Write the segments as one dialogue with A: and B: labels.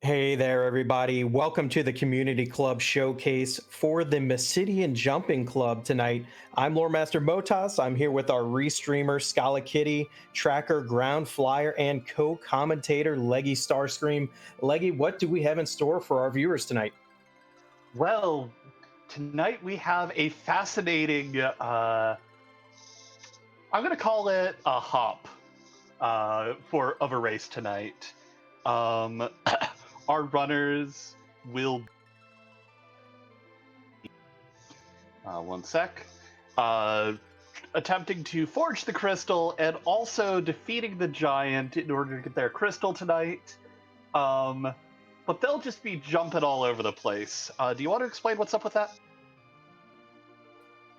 A: Hey there, everybody. Welcome to the Community Club Showcase for the Mysidian Jumping Club tonight. I'm Lore Master Motas. I'm here with our restreamer, Scala Kitty, tracker, ground flyer, and co-commentator, Leggystarscream. Leggy, what do we have in store for our viewers tonight?
B: Well, tonight we have a fascinating, I'm going to call it a hop for of a race tonight. Um, our runners will, one sec, uh, attempting to forge the crystal and also defeating the giant in order to get their crystal tonight. Um, but they'll just be jumping all over the place. Do you want to explain what's up with that?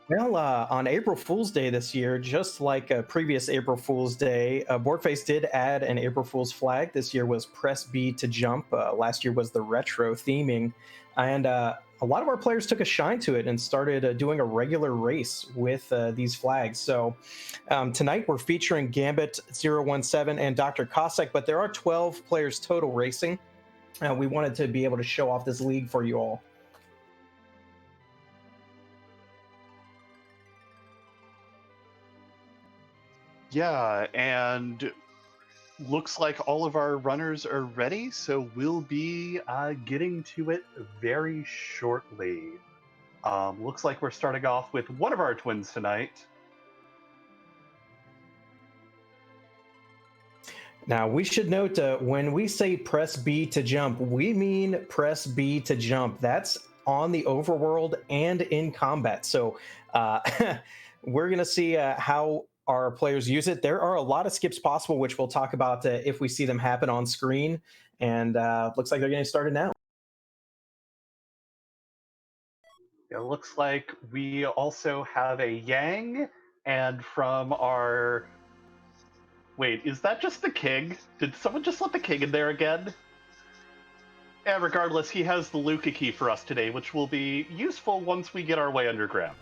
A: Well, on April Fool's Day this year, just like a previous April Fool's Day, Boardface did add an April Fool's flag. This year was Press B to jump. Last year was the retro theming. And a lot of our players took a shine to it and started doing a regular race with these flags. So tonight we're featuring Gambit017 and Dr. Cossack, but there are 12 players total racing. We wanted to be able to show off this league for you all.
B: Yeah, and looks like all of our runners are ready, so we'll be getting to it very shortly. Looks like we're starting off with one of our twins tonight.
A: Now, we should note when we say press B to jump, we mean press B to jump. That's on the overworld and in combat. So uh, we're going to see how our players use it. There are a lot of skips possible, which we'll talk about if we see them happen on screen. And looks like they're getting started now.
B: It looks like we also have a Yang, and from our... Wait, is that just the king? Did someone just let the king in there again? And regardless, he has the Luca key for us today, which will be useful once we get our way underground.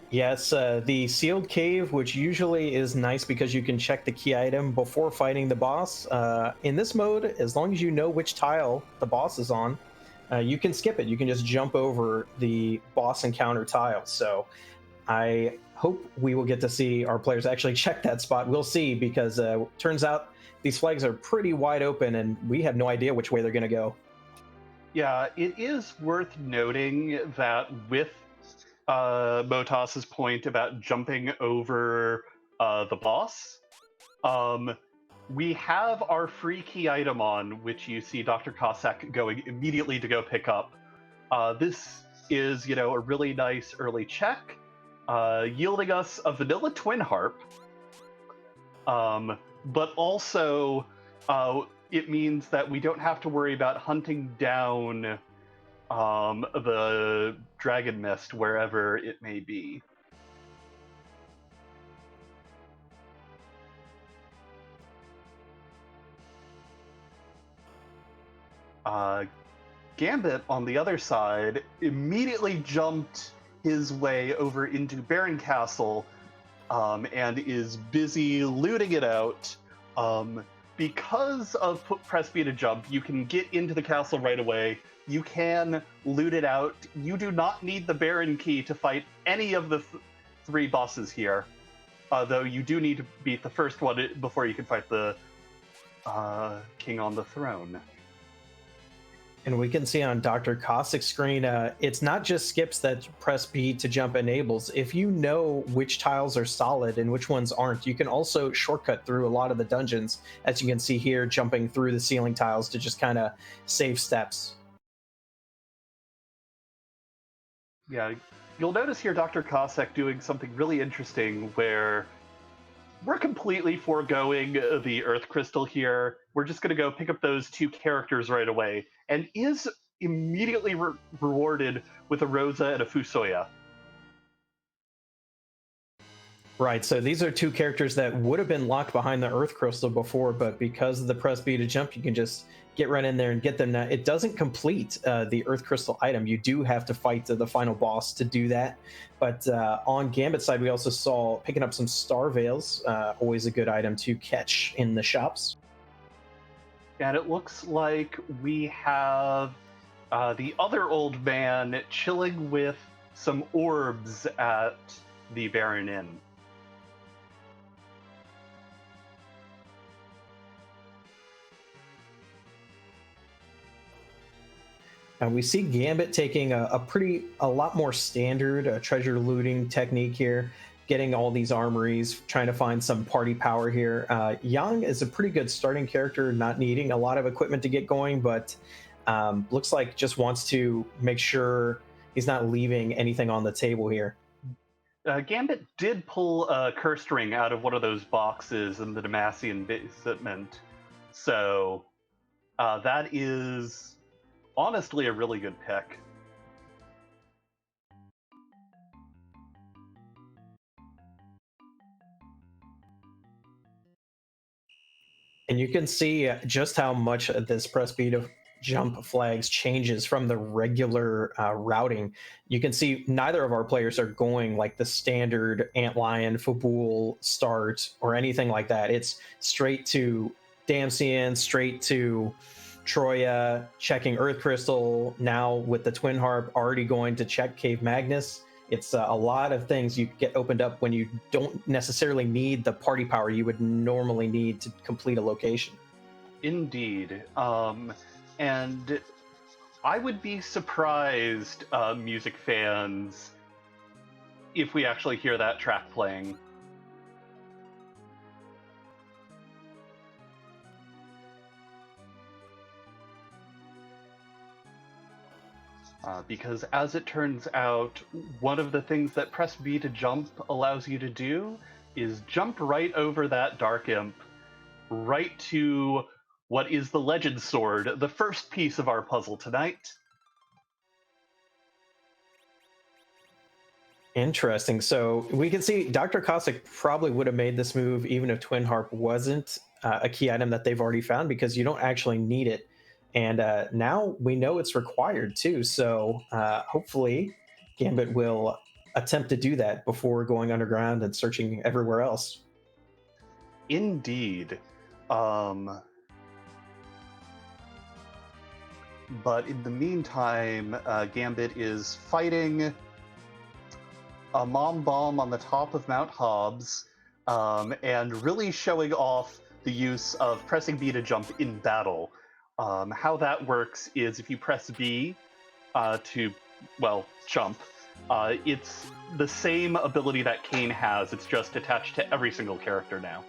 A: Yes, the sealed cave, which usually is nice because you can check the key item before fighting the boss. In this mode, as long as you know which tile the boss is on, you can skip it. You can just jump over the boss encounter tile. So I hope we will get to see our players actually check that spot. We'll see, because turns out these flags are pretty wide open and we have no idea which way they're going to go.
B: Yeah, it is worth noting that with Motoss's point about jumping over the boss, we have our free key item on, which you see Dr. Cossack going immediately to go pick up. This is, a really nice early check, yielding us a vanilla twin harp, but also it means that we don't have to worry about hunting down the dragon mist wherever it may be. Gambit, on the other side, immediately jumped his way over into Baron Castle, and is busy looting it out. Because of Press B to jump, you can get into the castle right away. You can loot it out. You do not need the Baron key to fight any of the three bosses here, though you do need to beat the first one before you can fight the king on the throne.
A: And we can see on Dr. Cossack's screen, it's not just skips that press B to jump enables. If you know which tiles are solid and which ones aren't, you can also shortcut through a lot of the dungeons, as you can see here, jumping through the ceiling tiles to just kind of save steps.
B: Yeah, you'll notice here Dr. Cossack doing something really interesting where we're completely foregoing the Earth Crystal here. We're just going to go pick up those two characters right away, and is immediately rewarded with a Rosa and a Fusoya.
A: Right, so these are two characters that would have been locked behind the Earth Crystal before, but because of the press B to jump, you can just get right in there and get them. Now, it doesn't complete the Earth Crystal item. You do have to fight the final boss to do that. But on Gambit's side, we also saw picking up some Star Veils, always a good item to catch in the shops.
B: And it looks like we have the other old man chilling with some orbs at the Baron Inn.
A: And we see Gambit taking a lot more standard treasure looting technique here, getting all these armories, trying to find some party power here. Yang is a pretty good starting character, not needing a lot of equipment to get going, but looks like just wants to make sure he's not leaving anything on the table here.
B: Gambit did pull a cursed ring out of one of those boxes in the Demacian basement, so that is honestly a really good pick.
A: And you can see just how much this press B to jump flags changes from the regular routing. You can see neither of our players are going like the standard Antlion, Fabul start or anything like that. It's straight to Damsian, straight to Troya, checking Earth Crystal, now with the Twin Harp already going to check Cave Magnus. It's a lot of things you get opened up when you don't necessarily need the party power you would normally need to complete a location.
B: Indeed. And I would be surprised, music fans, if we actually hear that track playing. Because as it turns out, one of the things that press B to jump allows you to do is jump right over that Dark Imp, right to what is the Legend Sword, the first piece of our puzzle tonight.
A: Interesting. So we can see Dr. Cossack probably would have made this move even if Twin Harp wasn't a key item that they've already found, because you don't actually need it. And now we know it's required too. So hopefully Gambit will attempt to do that before going underground and searching everywhere else.
B: Indeed. But in the meantime, Gambit is fighting a Mom Bomb on the top of Mount Hobbs, and really showing off the use of pressing B to jump in battle. How that works is if you press B to, well, jump, it's the same ability that Kane has, it's just attached to every single character now.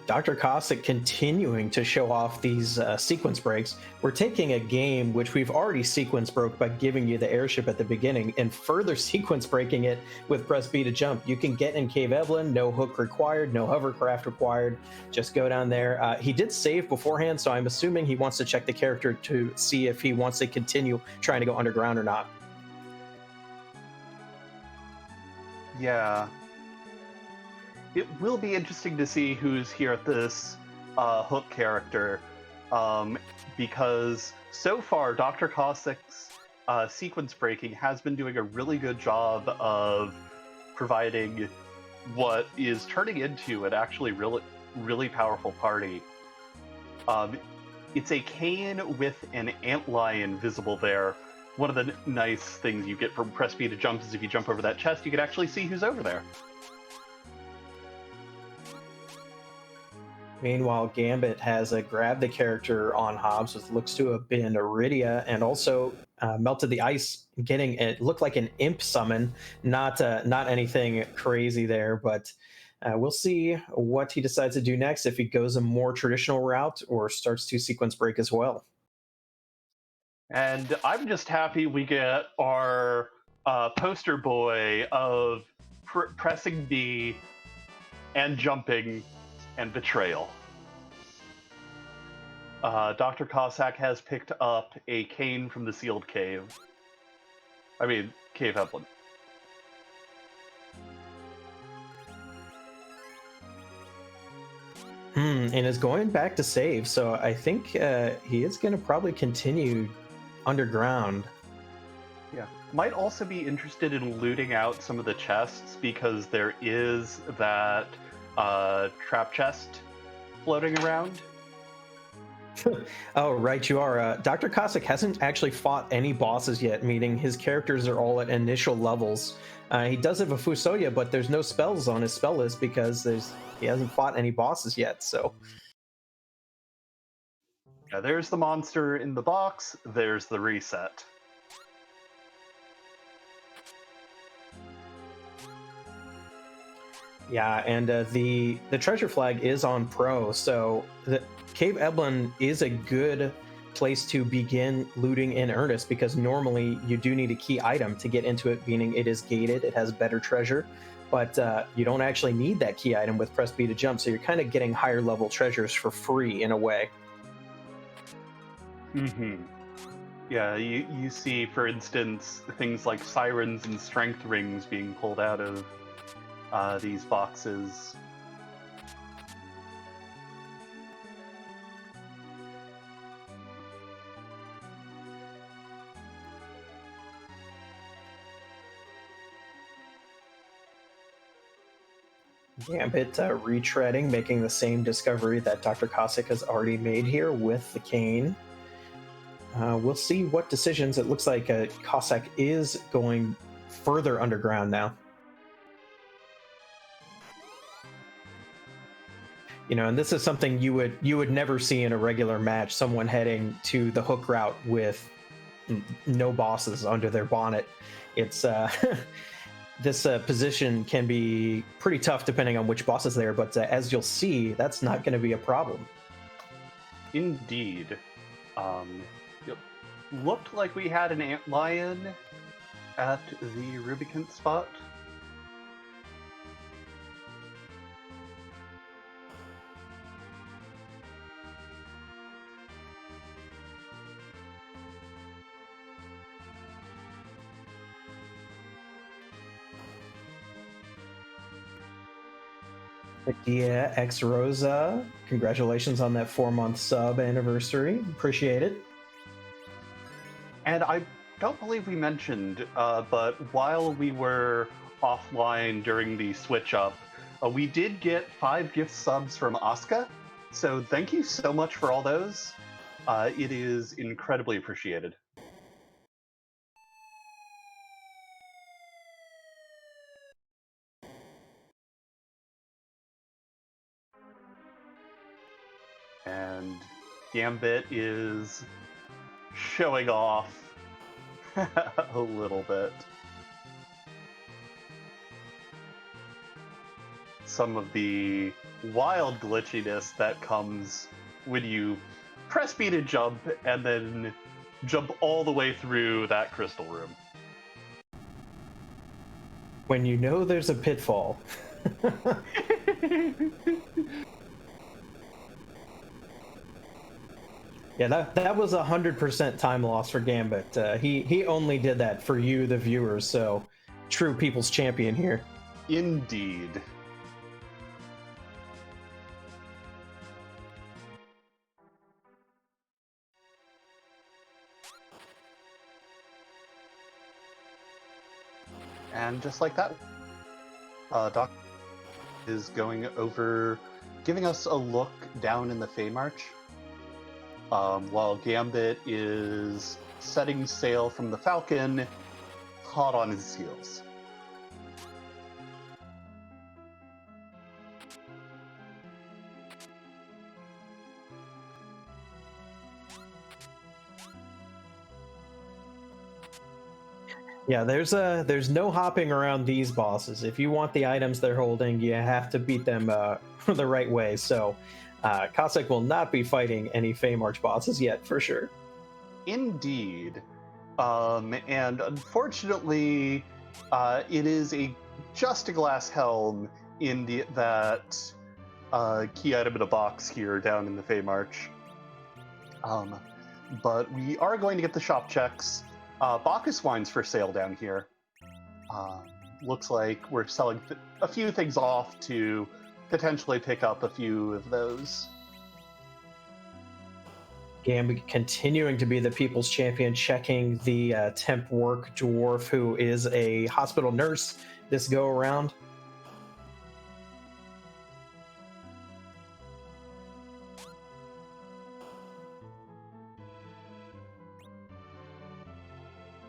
A: Dr. Cossack continuing to show off these sequence breaks. We're taking a game which we've already sequence broke by giving you the airship at the beginning and further sequence breaking it with press B to jump. You can get in Cave Evelyn, no hook required, no hovercraft required. Just go down there. He did save beforehand, so I'm assuming he wants to check the character to see if he wants to continue trying to go underground or not.
B: Yeah. It will be interesting to see who's here at this hook character, because so far Dr. Cossack's sequence breaking has been doing a really good job of providing what is turning into an actually really powerful party. It's a Kane with an Antlion visible there. One of the nice things you get from press B to jump is if you jump over that chest, you can actually see who's over there.
A: Meanwhile, Gambit has grabbed the character on Hobbs, which looks to have been Iridia, and also melted the ice, getting it looked like an imp summon, not anything crazy there, but we'll see what he decides to do next, if he goes a more traditional route or starts to sequence break as well.
B: And I'm just happy we get our poster boy of pressing B and jumping and betrayal. Dr. Cossack has picked up a cane from the sealed cave. I mean, Cave Evelyn.
A: And is going back to save, so I think he is going to probably continue underground.
B: Yeah. Might also be interested in looting out some of the chests, because there is that trap chest floating around.
A: Oh, right, you are. Dr. Cossack hasn't actually fought any bosses yet, meaning his characters are all at initial levels. He does have a Fusoya, but there's no spells on his spell list because he hasn't fought any bosses yet, so...
B: Yeah, there's the monster in the box, there's the reset.
A: Yeah, and the treasure flag is on pro, so the Cave Eblin is a good place to begin looting in earnest, because normally you do need a key item to get into it, meaning it is gated, it has better treasure, but you don't actually need that key item with press B to jump, so you're kind of getting higher level treasures for free in a way.
B: Mm-hmm. Yeah, you see, for instance, things like sirens and strength rings being pulled out of these boxes.
A: Gambit retreading, making the same discovery that Dr. Cossack has already made here with the cane. We'll see what decisions. It looks like Cossack is going further underground now. You know, and this is something you would never see in a regular match, someone heading to the hook route with no bosses under their bonnet. It's this position can be pretty tough depending on which boss is there, but as you'll see, that's not going to be a problem.
B: Indeed. It looked like we had an antlion at the Rubicant spot.
A: Yeah, X Rosa, congratulations on that 4-month sub anniversary. Appreciate it.
B: And I don't believe we mentioned, but while we were offline during the switch up, we did get 5 gift subs from Asuka. So thank you so much for all those. It is incredibly appreciated. And Gambit is showing off a little bit. Some of the wild glitchiness that comes when you press B to jump and then jump all the way through that crystal room.
A: When you know there's a pitfall. Yeah, that was 100% time loss for Gambit. He only did that for you, the viewers, so true people's champion here.
B: Indeed. And just like that, Doc is going over, giving us a look down in the Fey March, while Gambit is setting sail from the Falcon, hot on his heels.
A: Yeah, there's no hopping around these bosses. If you want the items they're holding, you have to beat them the right way. So Cossack will not be fighting any Fey March bosses yet, for sure.
B: Indeed. And unfortunately, it is just a glass helm in that key item in a box here down in the Fey March. But we are going to get the shop checks. Bacchus wine's for sale down here. Looks like we're selling a few things off to potentially pick up a few of those.
A: Gambit continuing to be the people's champion, checking the temp work dwarf, who is a hospital nurse this go around.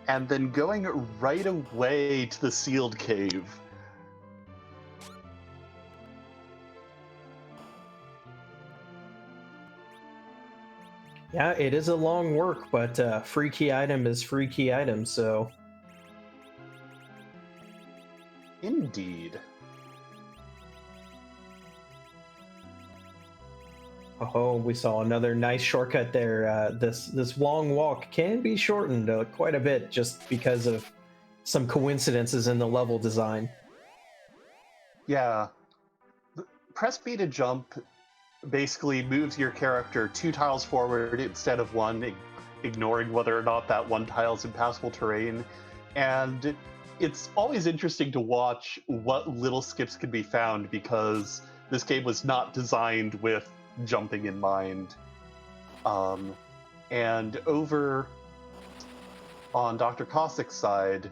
B: And then going right away to the sealed cave.
A: Yeah, it is a long work, but free key item is free key item, so...
B: Indeed.
A: Oh, we saw another nice shortcut there. This long walk can be shortened quite a bit just because of some coincidences in the level design.
B: Yeah. Press B to jump basically moves your character 2 tiles forward instead of 1, ignoring whether or not that 1 tile is impassable terrain. And it's always interesting to watch what little skips can be found, because this game was not designed with jumping in mind. And over on drcossack's side,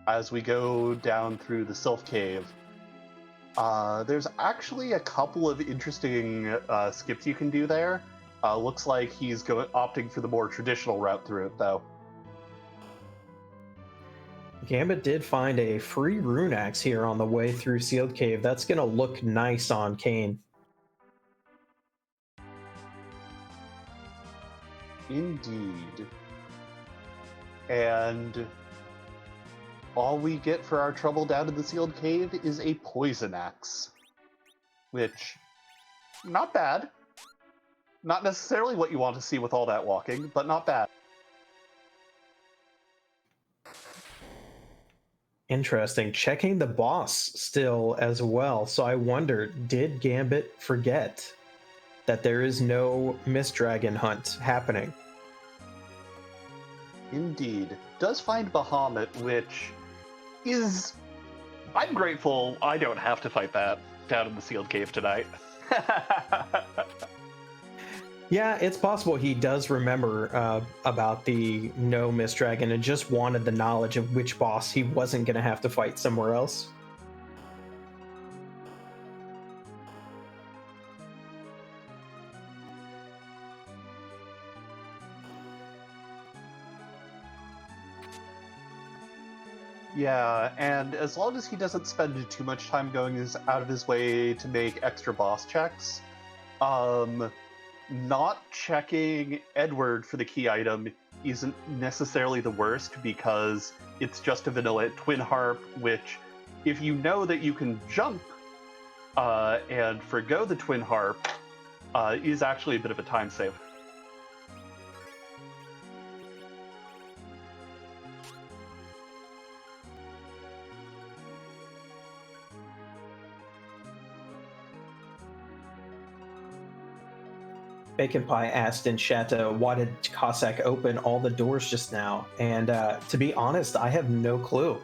B: as we go down through the Sylph Cave, there's actually a couple of interesting skips you can do there. Looks like he's opting for the more traditional route through it, though.
A: Gambit did find a free rune axe here on the way through Sealed Cave. That's going to look nice on Kane.
B: Indeed. And all we get for our trouble down in the Sealed Cave is a poison axe. Which, not bad. Not necessarily what you want to see with all that walking, but not bad.
A: Interesting. Checking the boss still as well. So I wonder, did Gambit forget that there is no Mist Dragon hunt happening?
B: Indeed. Does find Bahamut, which is... I'm grateful I don't have to fight that down in the Sealed Cave tonight.
A: Yeah, it's possible he does remember about the no Mist Dragon and just wanted the knowledge of which boss he wasn't going to have to fight somewhere else.
B: Yeah, and as long as he doesn't spend too much time going out of his way to make extra boss checks, not checking Edward for the key item isn't necessarily the worst, because it's just a vanilla twin harp, which, if you know that you can jump and forgo the twin harp, is actually a bit of a time save.
A: Bacon Pie asked in chat, why did Cossack open all the doors just now? And to be honest, I have no clue.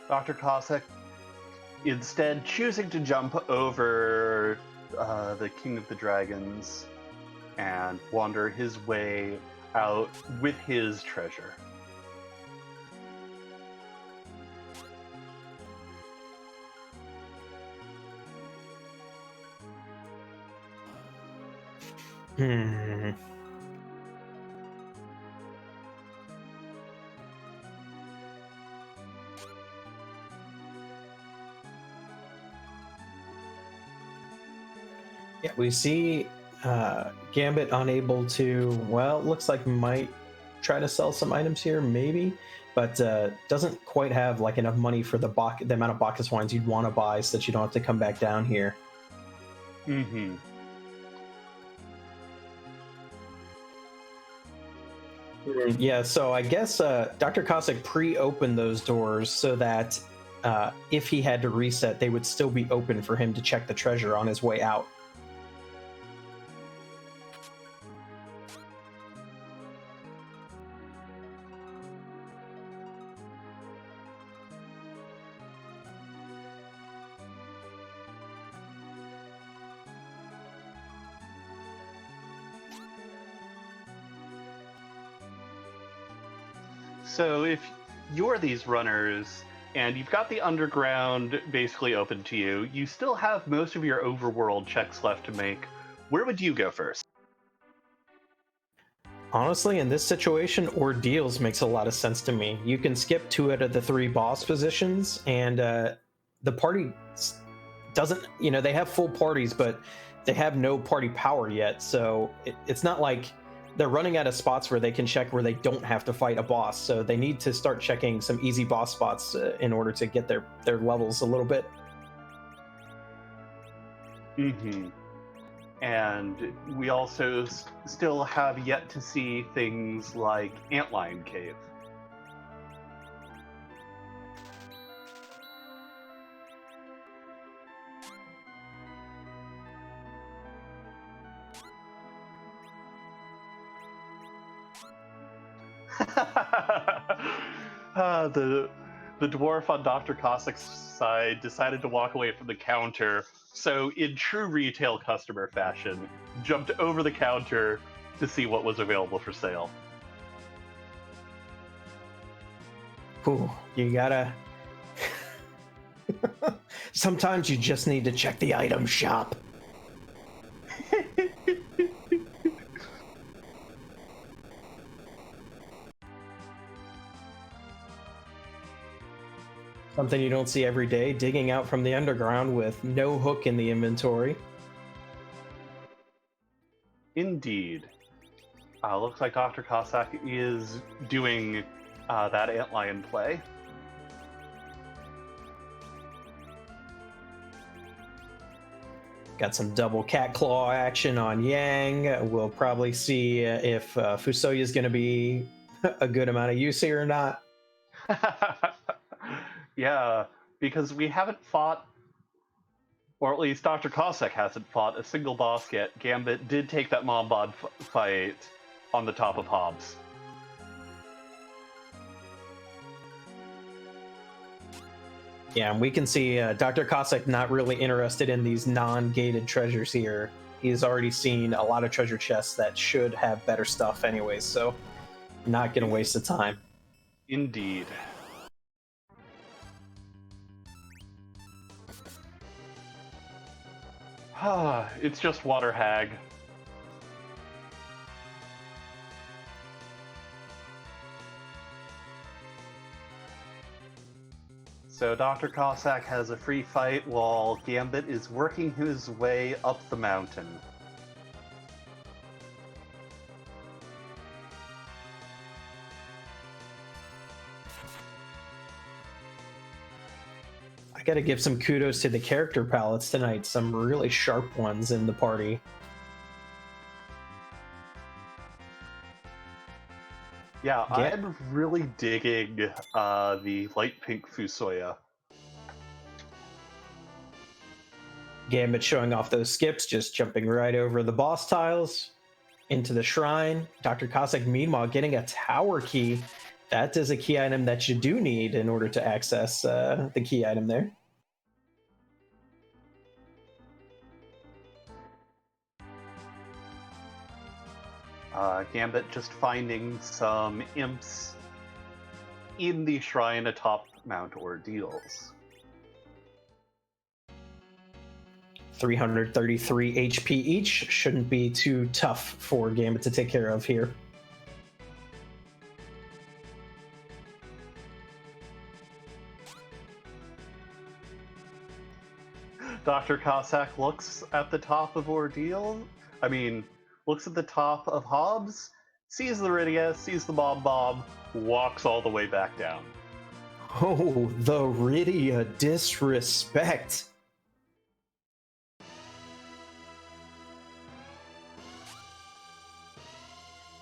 B: drcossack instead choosing to jump over the King of the Dragons and wander his way out with his treasure.
A: Yeah, we see Gambit unable to, well, looks like might try to sell some items here, maybe, but doesn't quite have like enough money for the amount of Bacchus wines you'd want to buy so that you don't have to come back down here.
B: Mm-hmm.
A: Yeah, so I guess Dr. Cossack pre-opened those doors so that if he had to reset, they would still be open for him to check the treasure on his way out.
B: So if you're these runners and you've got the underground basically open to you, you still have most of your overworld checks left to make. Where would you go first?
A: Honestly, in this situation, Ordeals makes a lot of sense to me. You can skip 2 out of the 3 boss positions, and the party doesn't, they have full parties, but they have no party power yet. So it's not like they're running out of spots where they can check where they don't have to fight a boss. So they need to start checking some easy boss spots in order to get their levels a little bit.
B: Mm-hmm. And we also still have yet to see things like Antlion Cave. The dwarf on Dr. Cossack's side decided to walk away from the counter, so in true retail customer fashion, jumped over the counter to see what was available for sale.
A: Ooh, you gotta... Sometimes you just need to check the item shop. Something you don't see every day, digging out from the underground with no hook in the inventory.
B: Indeed. Looks like Dr. Cossack is doing that antlion play.
A: Got some double cat claw action on Yang. We'll probably see if Fusoya is going to be a good amount of use here or not.
B: Yeah, because we haven't fought, or at least Dr. Cossack hasn't fought a single boss yet. Gambit did take that mob bod fight on the top of Hobbs.
A: Yeah, and we can see Dr. Cossack not really interested in these non-gated treasures here. He's already seen a lot of treasure chests that should have better stuff anyways, so not going to waste the time.
B: Indeed. It's just Water Hag. So Dr. Cossack has a free fight while Gambit is working his way up the mountain.
A: I gotta give some kudos to the character palettes tonight. Some really sharp ones in the party.
B: Yeah, I'm really digging the light pink Fusoya.
A: Gambit showing off those skips, just jumping right over the boss tiles into the shrine. Dr. Cossack, meanwhile, getting a tower key. That is a key item that you do need in order to access the key item there.
B: Gambit just finding some imps in the shrine atop Mount Ordeals.
A: 333 HP each. Shouldn't be too tough for Gambit to take care of here.
B: Dr. Cossack looks at the top of looks at the top of Hobbs, sees the Rydia, sees the Bob, walks all the way back down.
A: Oh, the Rydia disrespect.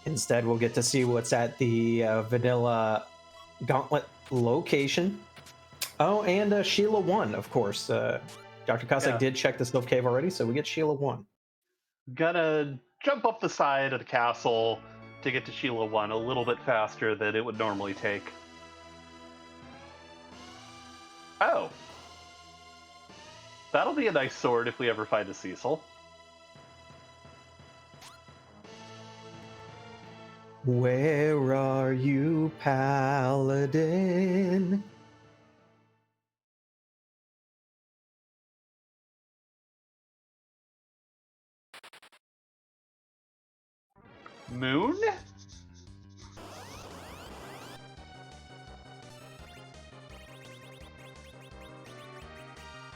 A: And Instead, we'll get to see what's at the vanilla gauntlet location. Oh, and Sheila 1, of course. Dr. Cossack did check the Sylph Cave already, so we get Sheila 1.
B: Gonna jump up the side of the castle to get to Sheila 1 a little bit faster than it would normally take. Oh. That'll be a nice sword if we ever find a Cecil.
A: Where are you, Paladin?
B: Moon?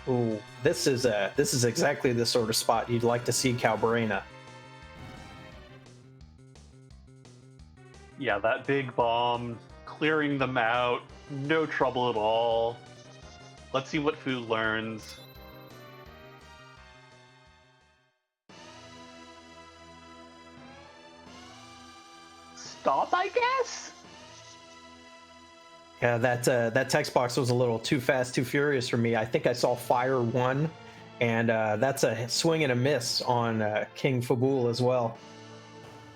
A: Ooh, this is exactly the sort of spot you'd like to see Calbrena.
B: Yeah, that big bomb, clearing them out, no trouble at all. Let's see what Fu learns. Stop, I guess?
A: Yeah, that text box was a little too fast, too furious for me. I think I saw Fire 1, and that's a swing and a miss on King Fabul as well.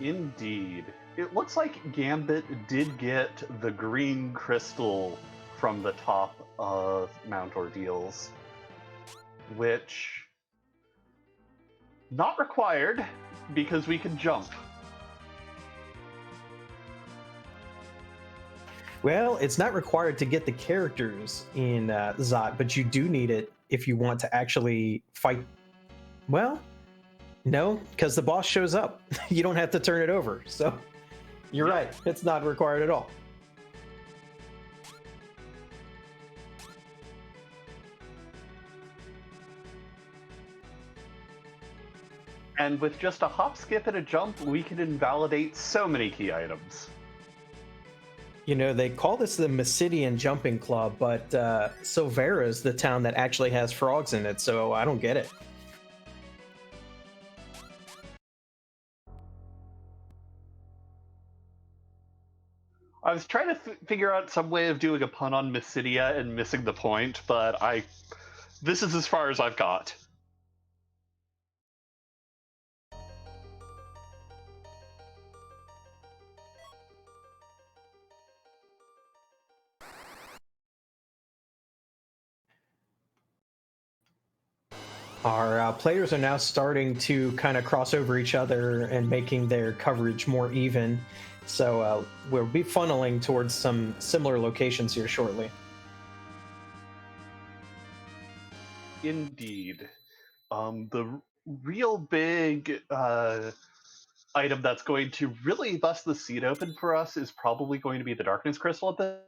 B: Indeed. It looks like Gambit did get the green crystal from the top of Mount Ordeals, which not required because we can jump.
A: Well, it's not required to get the characters in Zot, but you do need it if you want to actually fight. Well, no, because the boss shows up. You don't have to turn it over. So you're right. It's not required at all.
B: And with just a hop, skip, and a jump, we can invalidate so many key items.
A: You know, they call this the Mysidian Jumping Club, but Silvera's the town that actually has frogs in it, so I don't get it.
B: I was trying to figure out some way of doing a pun on Mysidia and missing the point, but this is as far as I've got.
A: Our players are now starting to kind of cross over each other and making their coverage more even. So we'll be funneling towards some similar locations here shortly.
B: Indeed. The real big item that's going to really bust the seat open for us is probably going to be the Darkness Crystal at this.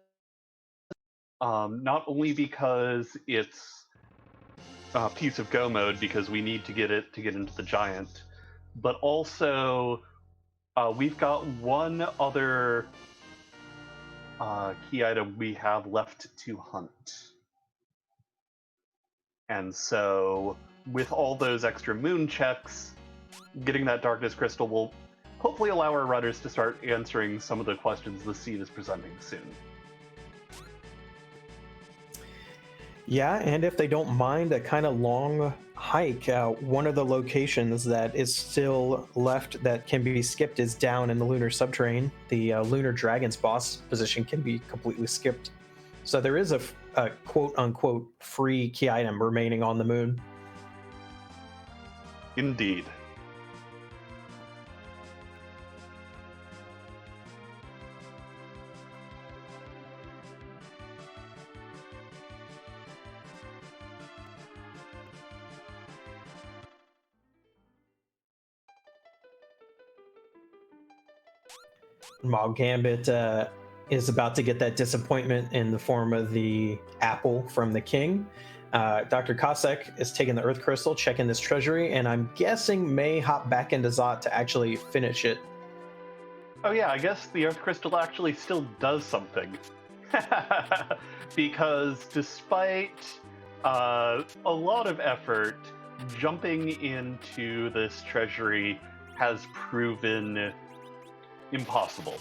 B: Not only because it's a piece of go mode, because we need to get it to get into the giant, but also we've got one other key item we have left to hunt. And so, with all those extra moon checks, getting that Darkness Crystal will hopefully allow our runners to start answering some of the questions the seed is presenting soon.
A: Yeah, and if they don't mind a kind of long hike, one of the locations that is still left that can be skipped is down in the Lunar Subterrane. The Lunar Dragon's boss position can be completely skipped. So there is a quote-unquote free key item remaining on the moon.
B: Indeed.
A: While Gambit is about to get that disappointment in the form of the apple from the king, Dr. Cossack is taking the Earth Crystal, checking this treasury, and I'm guessing may hop back into Zot to actually finish it.
B: Oh yeah, I guess the Earth Crystal actually still does something. Because despite a lot of effort, jumping into this treasury has proven impossible.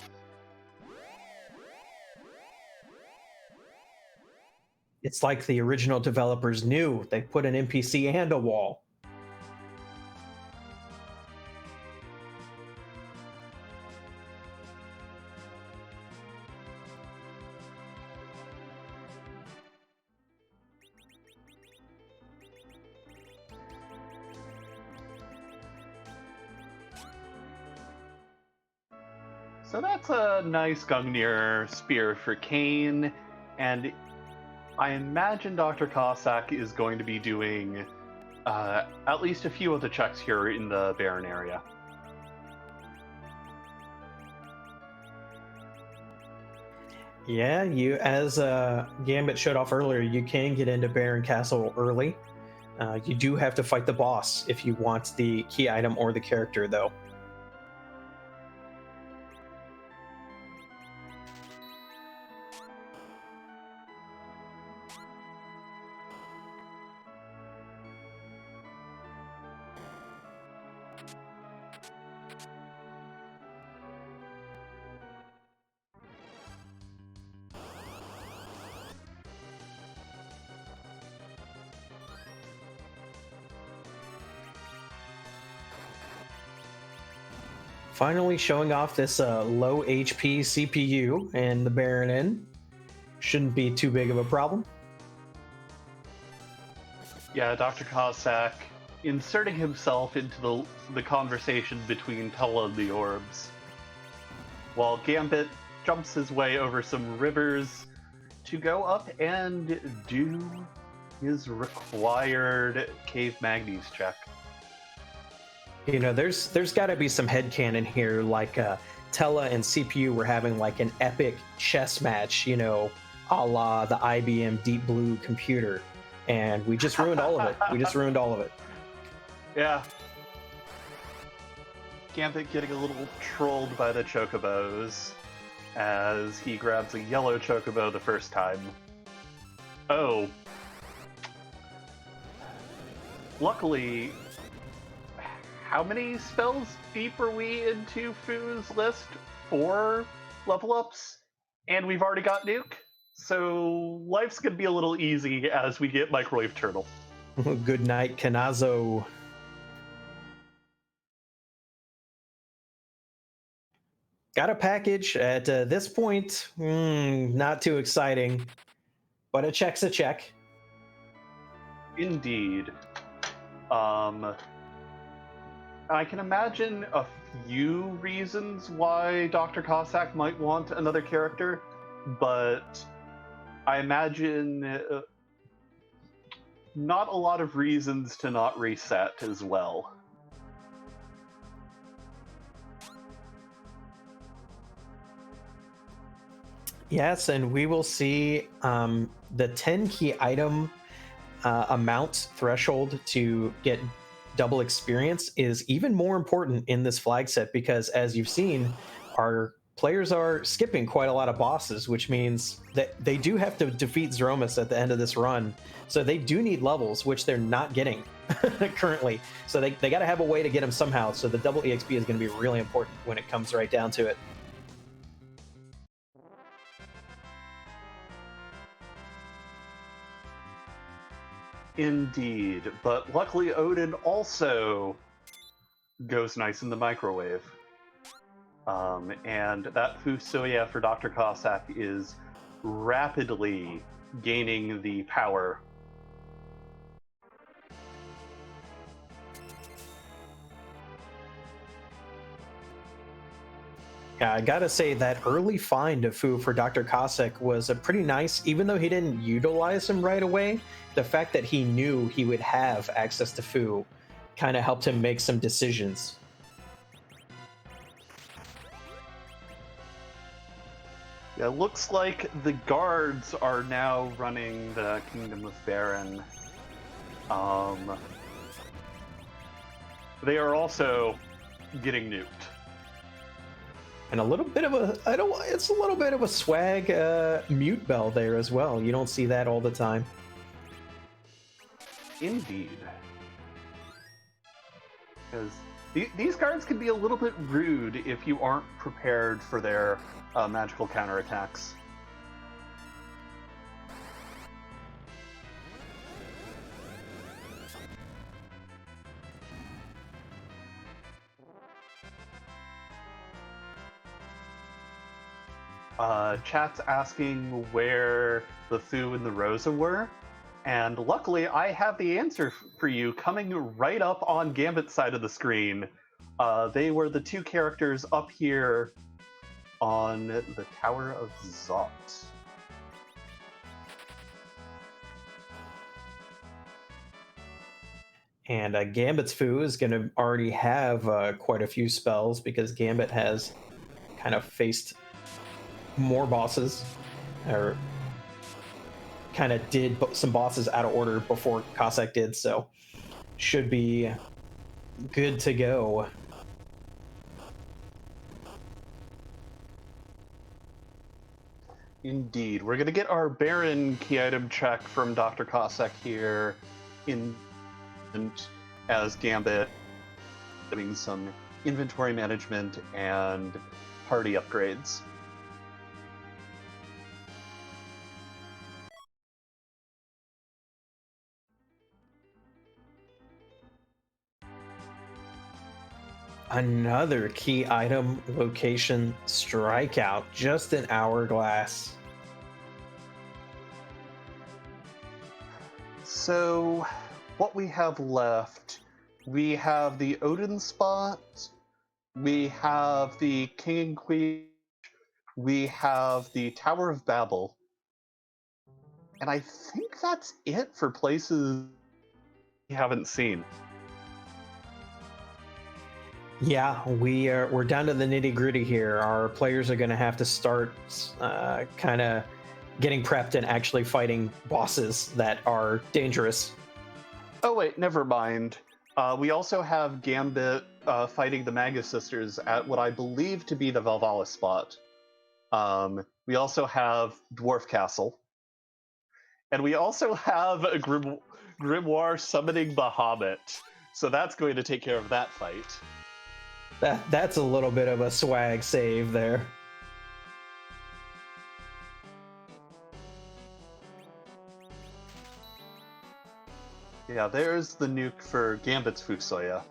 A: It's like the original developers knew. They put an NPC and a wall.
B: So that's a nice Gungnir spear for Kane, and I imagine Dr. Cossack is going to be doing at least a few of the checks here in the Baron area.
A: Yeah, you, as Gambit showed off earlier, you can get into Baron Castle early. You do have to fight the boss if you want the key item or the character, though. Finally showing off this low HP CPU and the Baron in. Shouldn't be too big of a problem.
B: Yeah, Dr. Cossack inserting himself into the conversation between Tella and the orbs, while Gambit jumps his way over some rivers to go up and do his required Cave Magnes check.
A: You know, there's got to be some headcanon here, like Tella and CPU were having like an epic chess match, you know, a la the IBM Deep Blue computer, and we just ruined all of it. We just ruined all of it.
B: Yeah. Gambit getting a little trolled by the chocobos as he grabs a yellow chocobo the first time. Oh. Luckily, how many spells deep are we into Fu's list? 4 level ups? And we've already got Nuke? So life's gonna be a little easy as we get Microwave Turtle.
A: Good night, Kanazo. Got a package at this point. Not too exciting, but a check's a check.
B: Indeed. I can imagine a few reasons why Dr. Cossack might want another character, but I imagine not a lot of reasons to not reset as well.
A: Yes, and we will see the 10 key item amount threshold to get double experience is even more important in this flag set, because as you've seen, our players are skipping quite a lot of bosses, which means that they do have to defeat Zeromus at the end of this run. So they do need levels, which they're not getting currently. So they got to have a way to get them somehow. So the double EXP is going to be really important when it comes right down to it.
B: Indeed, but luckily Odin also goes nice in the microwave. And that Fusoya for Dr. Cossack is rapidly gaining the power.
A: Yeah, I gotta say that early find of Fu for Dr. Cossack was a pretty nice, even though he didn't utilize him right away, the fact that he knew he would have access to Fu kind of helped him make some decisions.
B: Yeah, looks like the guards are now running the Kingdom of Baron. They are also getting nuked.
A: And a little bit of it's a little bit of a swag mute bell there as well. You don't see that all the time.
B: Indeed. Because These cards can be a little bit rude if you aren't prepared for their magical counterattacks. Chat's asking where the Thu and the Rosa were, and luckily I have the answer for you coming right up on Gambit's side of the screen. They were the two characters up here on the Tower of Zot.
A: And Gambit's Fu is going to already have quite a few spells because Gambit has kind of faced more bosses, or kind of did some bosses out of order before Cossack did, so should be good to go.
B: Indeed. We're going to get our Baron key item check from Dr. Cossack here as Gambit doing some inventory management and party upgrades.
A: Another key item location strikeout, just an hourglass.
B: So, what we have left, we have the Odin spot, we have the King and Queen, we have the Tower of Babel, and I think that's it for places we haven't seen.
A: Yeah, we're down to the nitty gritty here. Our players are going to have to start kind of getting prepped and actually fighting bosses that are dangerous.
B: Oh wait, never mind. We also have Gambit fighting the Magus Sisters at what I believe to be the Valhalla spot. We also have Dwarf Castle. And we also have a Grimoire summoning Bahamut. So that's going to take care of that fight.
A: That's a little bit of a swag save there.
B: Yeah, there's the nuke for Gambit's Fusoya.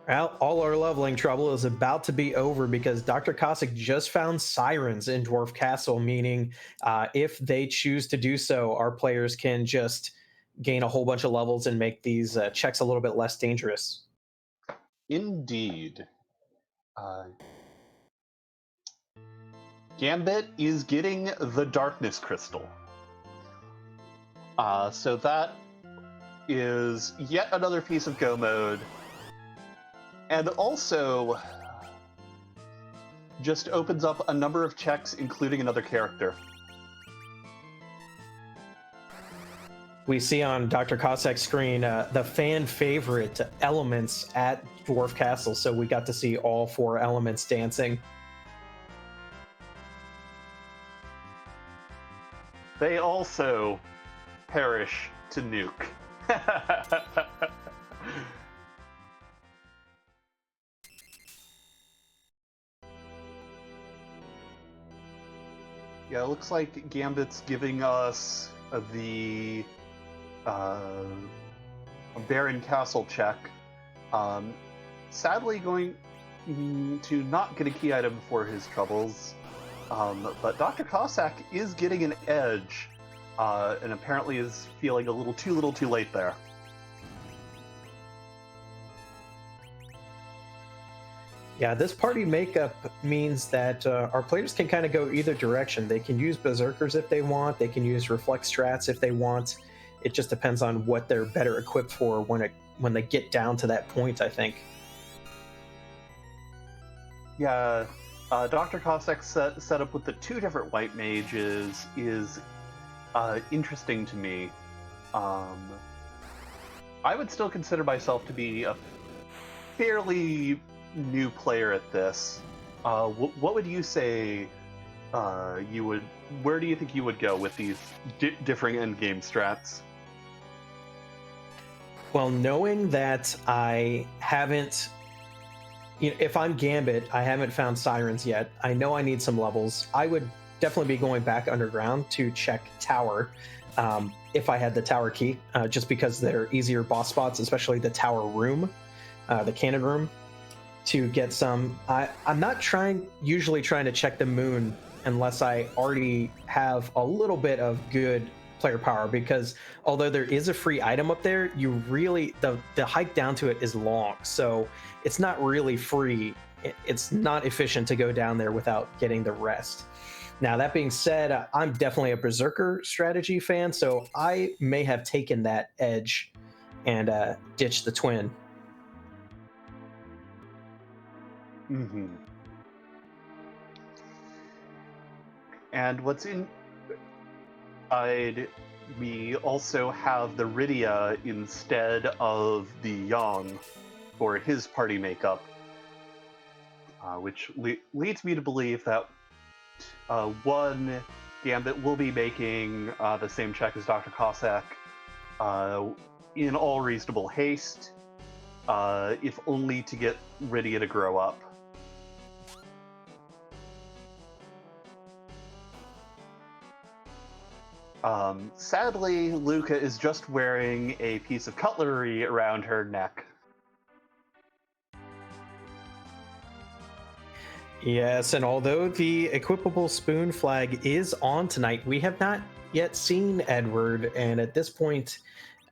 A: Well, all our leveling trouble is about to be over because Dr. Cossack just found sirens in Dwarf Castle, meaning if they choose to do so, our players can just gain a whole bunch of levels and make these checks a little bit less dangerous.
B: Indeed. Gambit is getting the Darkness Crystal. So that is yet another piece of Go mode. And also just opens up a number of checks, including another character.
A: We see on Dr. Cossack's screen the fan favorite elements at Dwarf Castle, so we got to see all 4 elements dancing.
B: They also perish to nuke. Yeah, it looks like Gambit's giving us the Baron Castle check. Sadly going to not get a key item for his troubles, but Dr. Cossack is getting an edge, and apparently is feeling a little too late there.
A: Yeah, this party makeup means that our players can kind of go either direction. They can use Berserkers if they want. They can use Reflect Strats if they want. It just depends on what they're better equipped for when they get down to that point, I think.
B: Yeah, Dr. Cossack's setup with the 2 different white mages is interesting to me. I would still consider myself to be a fairly new player at this. What would you say you would? Where do you think you would go with these differing endgame strats?
A: Well, knowing that I haven't, if I'm Gambit, I haven't found Sirens yet. I know I need some levels. I would definitely be going back underground to check Tower, if I had the Tower key, just because they're easier boss spots, especially the Tower room, the cannon room, to get some. I'm not usually trying to check the moon unless I already have a little bit of good player power, because although there is a free item up there, you really the hike down to it is long, so it's not really free. It's not efficient to go down there without getting the rest. Now, that being said, I'm definitely a Berserker strategy fan, so I may have taken that edge and ditched the twin.
B: Mm-hmm. And what's inside, we also have the Rydia instead of the Yang for his party makeup, which leads me to believe that one, Gambit will be making the same check as Dr. Cossack in all reasonable haste, if only to get Rydia to grow up. Sadly, Luca is just wearing a piece of cutlery around her neck.
A: Yes, and although the equipable spoon flag is on tonight, we have not yet seen Edward, and at this point,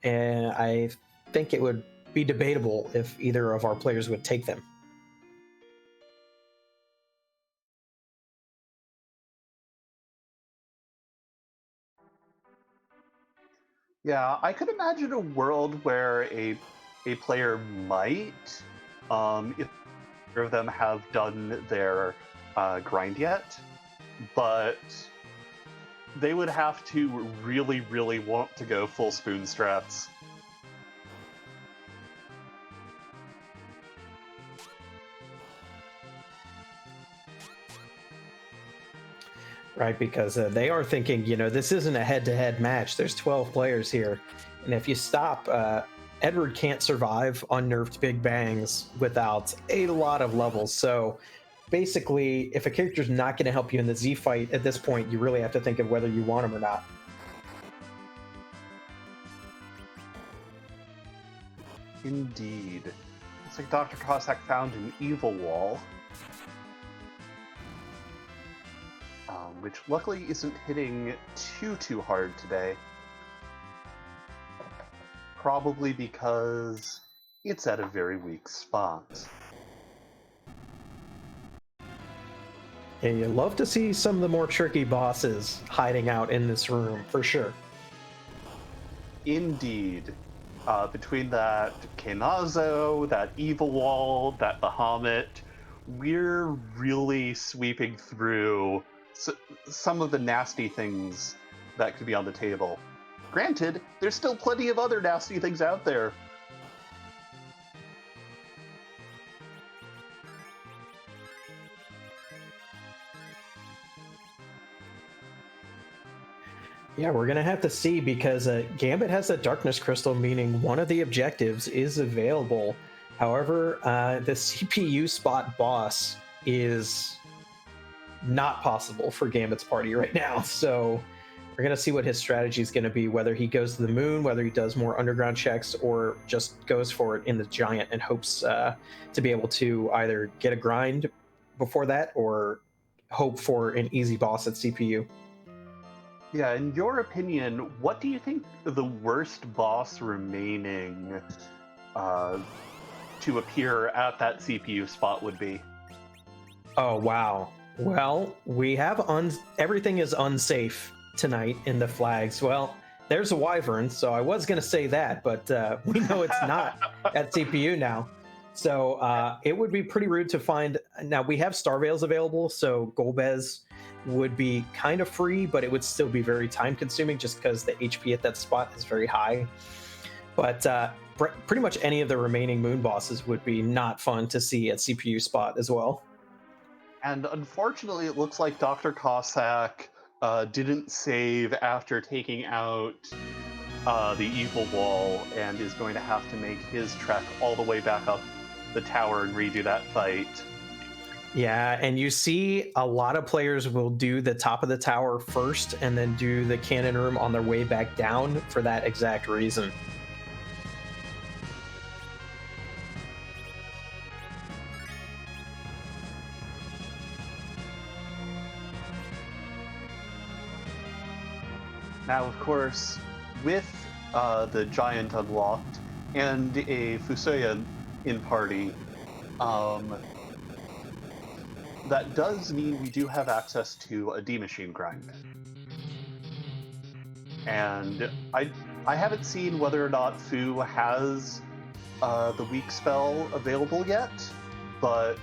A: I think it would be debatable if either of our players would take them.
B: Yeah, I could imagine a world where a player might, if neither of them have done their grind yet, but they would have to really, really want to go full spoon strats.
A: Right, because they are thinking, this isn't a head-to-head match. There's 12 players here, and if you stop, Edward can't survive unnerved Big Bangs without a lot of levels. So basically, if a character's not going to help you in the Z fight at this point, you really have to think of whether you want him or not.
B: Indeed. Looks like Dr. Cossack found an evil wall. Which luckily isn't hitting too hard today. Probably because it's at a very weak spot.
A: And you love to see some of the more tricky bosses hiding out in this room, for sure.
B: Indeed. Between that Kenazo, that evil wall, that Bahamut, we're really sweeping through some of the nasty things that could be on the table. Granted, there's still plenty of other nasty things out there.
A: Yeah, we're going to have to see, because Gambit has a Darkness Crystal, meaning one of the objectives is available. However, the CPU spot boss is not possible for Gambit's party right now. So we're going to see what his strategy is going to be, whether he goes to the moon, whether he does more underground checks, or just goes for it in the giant and hopes to be able to either get a grind before that or hope for an easy boss at CPU.
B: Yeah, in your opinion, what do you think the worst boss remaining to appear at that CPU spot would be?
A: Oh, wow. Well, we have everything is unsafe tonight in the flags. Well, there's a wyvern, so I was going to say that, but we know it's not at CPU now. So it would be pretty rude to find. Now, we have Star Veils available, so Golbez would be kind of free, but it would still be very time consuming just because the HP at that spot is very high. But pretty much any of the remaining moon bosses would be not fun to see at CPU spot as well.
B: And unfortunately, it looks like Dr. Cossack didn't save after taking out the evil wall and is going to have to make his trek all the way back up the tower and redo that fight.
A: Yeah, and you see a lot of players will do the top of the tower first and then do the cannon room on their way back down for that exact reason.
B: Now, of course, with the giant unlocked and a Fusoya in party, that does mean we do have access to a D-Machine grind. And I haven't seen whether or not Fu has the weak spell available yet, but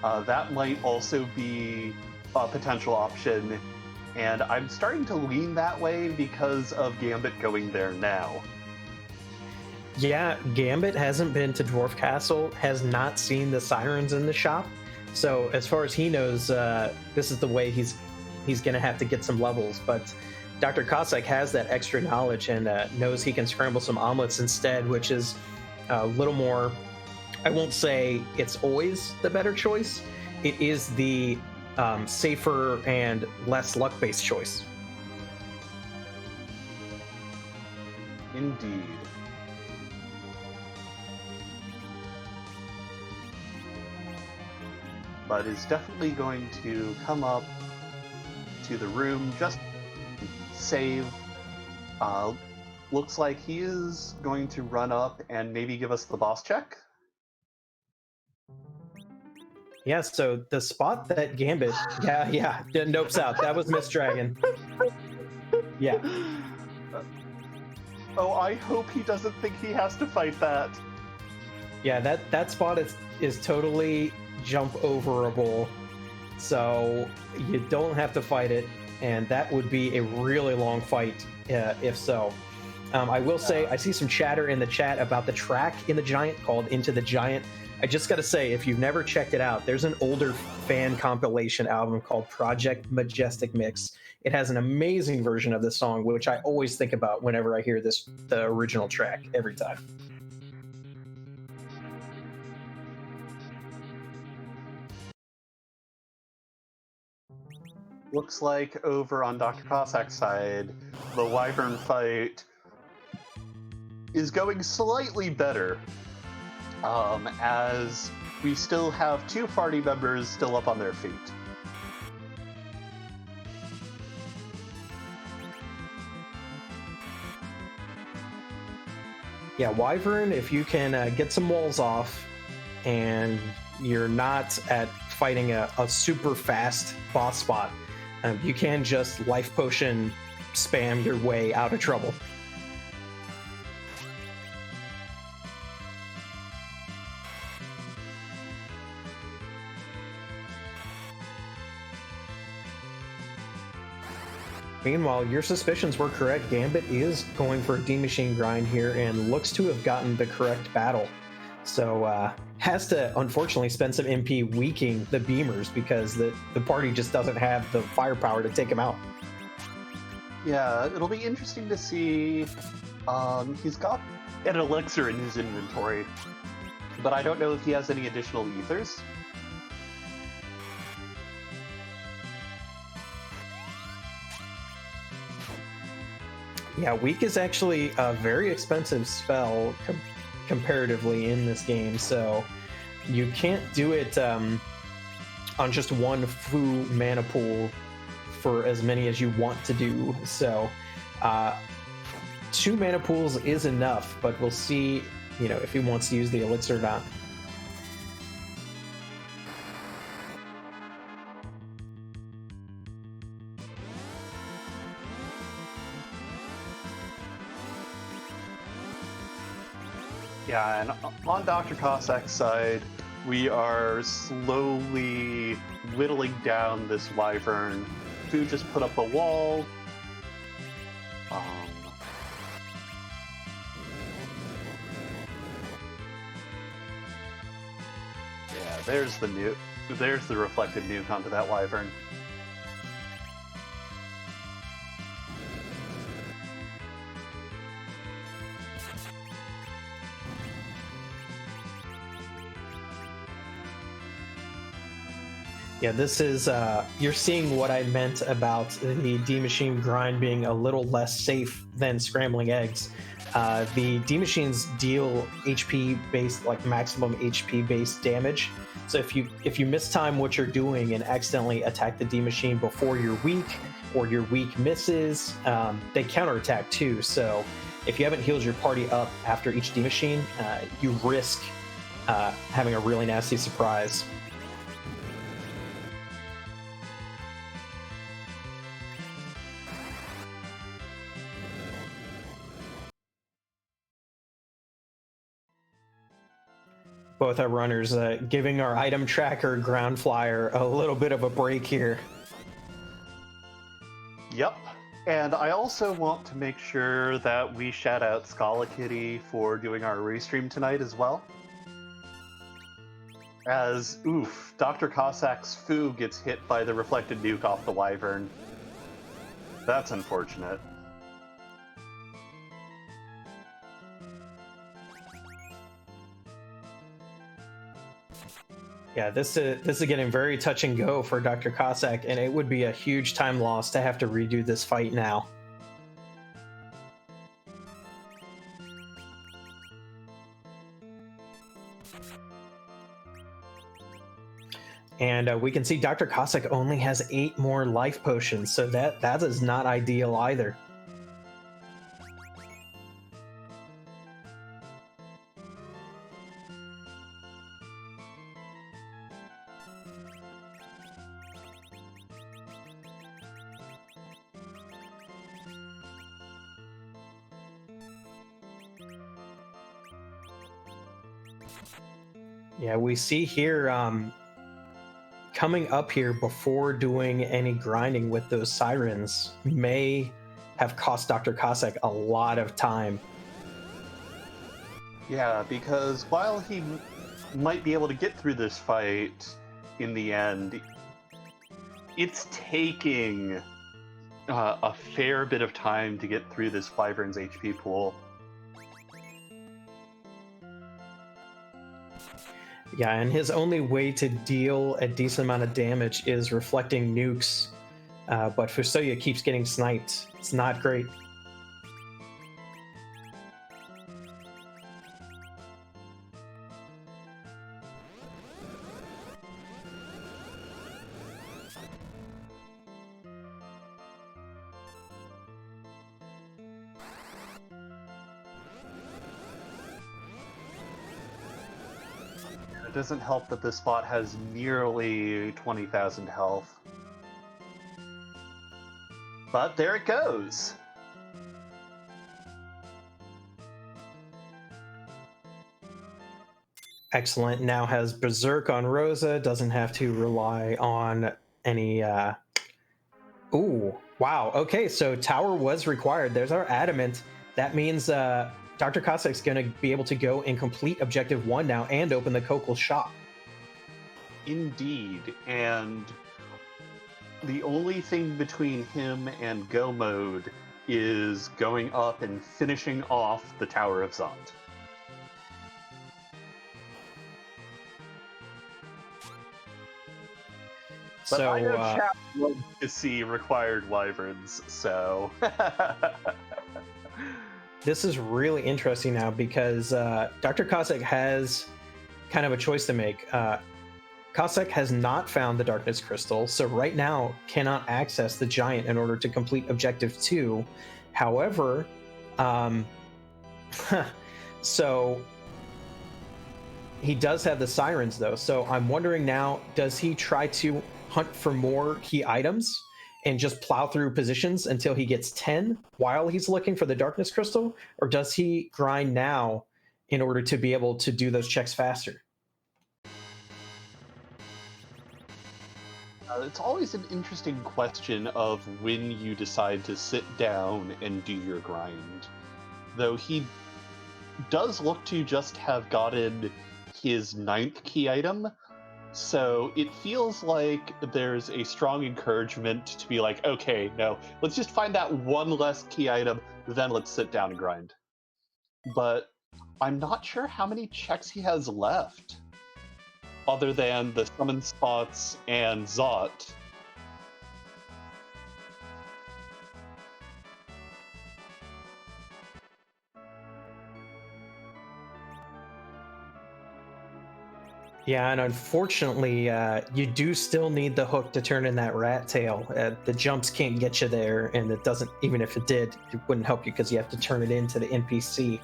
B: that might also be a potential option. And I'm starting to lean that way because of Gambit going there now.
A: Yeah, Gambit hasn't been to Dwarf Castle, has not seen the sirens in the shop. So as far as he knows, this is the way he's going to have to get some levels. But Dr. Cossack has that extra knowledge and knows he can scramble some omelets instead, which is a little more, I won't say it's always the better choice. It is the safer and less luck-based choice.
B: Indeed. But is definitely going to come up to the room, just save. Looks like he is going to run up and maybe give us the boss check.
A: Yeah, so the spot that Gambit, yeah, nopes out. That was Miss Dragon. Yeah.
B: Oh, I hope he doesn't think he has to fight that.
A: Yeah, that spot is totally jump overable, so you don't have to fight it, and that would be a really long fight if so. I will say I see some chatter in the chat about the track in the Giant called Into the Giant. I just got to say, if you've never checked it out, there's an older fan compilation album called Project Majestic Mix. It has an amazing version of this song, which I always think about whenever I hear the original track every time.
B: Looks like over on Dr. Cossack's side, the Wyvern fight is going slightly better, as we still have two party members still up on their feet.
A: Yeah, Wyvern, if you can get some walls off and you're not at fighting a super fast boss spot, you can just life potion spam your way out of trouble. Meanwhile, your suspicions were correct. Gambit is going for a D-Machine grind here and looks to have gotten the correct battle. So has to, unfortunately, spend some MP weakening the Beamers because the party just doesn't have the firepower to take him out.
B: Yeah, it'll be interesting to see. He's got an elixir in his inventory, but I don't know if he has any additional ethers.
A: Yeah, weak is actually a very expensive spell comparatively in this game, so you can't do it on just one Fu mana pool for as many as you want to do. So 2 mana pools is enough, but we'll see, if he wants to use the elixir or not.
B: Yeah, and on Dr. Cossack's side, we are slowly whittling down this Wyvern. Fu just put up a wall. Yeah, there's the reflected nuke onto that Wyvern.
A: Yeah, this is, you're seeing what I meant about the D Machine grind being a little less safe than scrambling eggs. The D Machines deal HP based, like maximum HP based damage. So if you mistime what you're doing and accidentally attack the D Machine before you're weak, or your weak misses, they counterattack too. So if you haven't healed your party up after each D Machine, you risk having a really nasty surprise. Both our runners giving our item tracker ground flyer a little bit of a break here.
B: Yep. And I also want to make sure that we shout out Scala Kitty for doing our restream tonight as well. As, oof, Dr. Cossack's foo gets hit by the reflected nuke off the Wyvern. That's unfortunate.
A: Yeah, this is getting very touch and go for Dr. Cossack, and it would be a huge time loss to have to redo this fight now. And we can see Dr. Cossack only has 8 more life potions, so that is not ideal either. Yeah, we see here coming up here before doing any grinding with those sirens may have cost Dr. Cossack a lot of time.
B: Yeah, because while he might be able to get through this fight in the end, it's taking a fair bit of time to get through this Wyvern's HP pool.
A: Yeah, and his only way to deal a decent amount of damage is reflecting nukes, but Fusoya keeps getting sniped. It's not great.
B: It doesn't help that this spot has nearly 20,000 health. But there it goes!
A: Excellent. Now has Berserk on Rosa, doesn't have to rely on any... Ooh, wow. Okay, so Tower was required. There's our Adamant. That means Dr. Cossack's going to be able to go and complete Objective 1 now and open the Kokol shop.
B: Indeed, and the only thing between him and go mode is going up and finishing off the Tower of Zond. But
A: So,
B: I know chat loves to see required wyverns, so...
A: this is really interesting now because Dr. Cossack has kind of a choice to make. Cossack has not found the Darkness Crystal, so right now cannot access the Giant in order to complete Objective 2. However, so he does have the Sirens though, so I'm wondering now, does he try to hunt for more key items and just plow through positions until he gets 10 while he's looking for the Darkness Crystal? Or does he grind now in order to be able to do those checks faster?
B: It's always an interesting question of when you decide to sit down and do your grind. Though he does look to just have gotten his 9th key item, so it feels like there's a strong encouragement to be like, okay, no, let's just find that one less key item, then let's sit down and grind. But I'm not sure how many checks he has left. other than the summon spots and Zot.
A: Yeah, and unfortunately, you do still need the hook to turn in that rat tail. The jumps can't get you there, and it doesn't, even if it did, it wouldn't help you because you have to turn it into the NPC.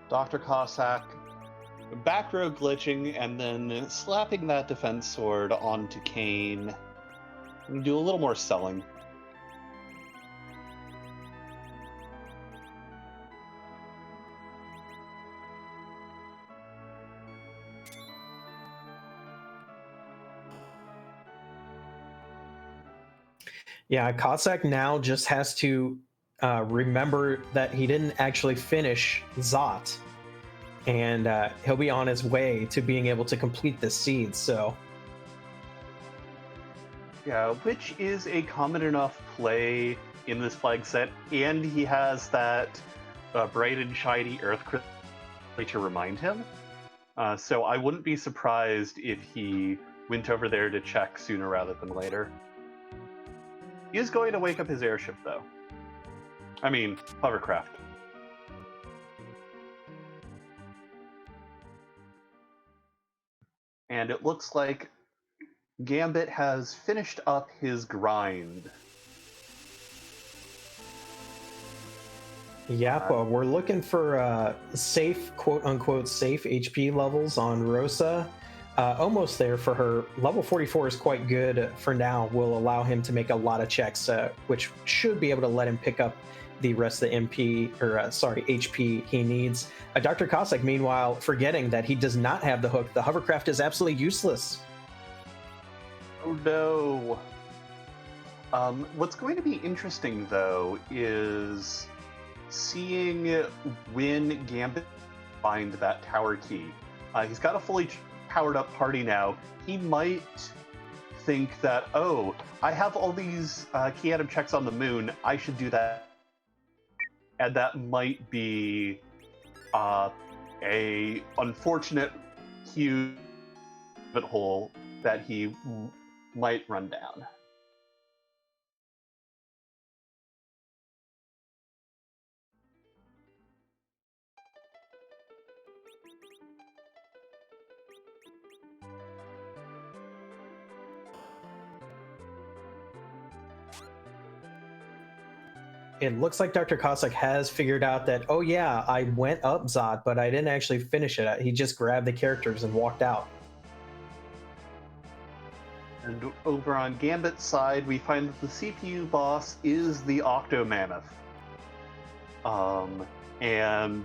B: Dr. Cossack back row glitching and then slapping that defense sword onto Kane. Do a little more selling.
A: Yeah, Cossack now just has to remember that he didn't actually finish Zot, and he'll be on his way to being able to complete the seed. So,
B: Yeah, which is a common enough play in this flag set, and he has that bright and shiny Earth to remind him. So I wouldn't be surprised if he went over there to check sooner rather than later. He is going to wake up his airship, though. I mean, hovercraft. And it looks like Gambit has finished up his grind.
A: yep, we're looking for safe, quote unquote, safe HP levels on Rosa. Almost there for her. Level 44 is quite good for now. Will allow him to make a lot of checks, which should be able to let him pick up the rest of the HP he needs. Dr. Cossack, meanwhile, forgetting that he does not have the hook. The hovercraft is absolutely useless.
B: Oh no. What's going to be interesting, though, is seeing when Gambit find that tower key. He's got a fully powered up party now. He might think that, oh, I have all these key item checks on the moon, I should do that. And that might be a unfortunate huge hole that he might run down.
A: It looks like Dr. Cossack has figured out that, oh yeah, I went up Zot, but I didn't actually finish it. He just grabbed the characters and walked out.
B: And over on Gambit's side, we find that the CPU boss is the Octo Mammoth. And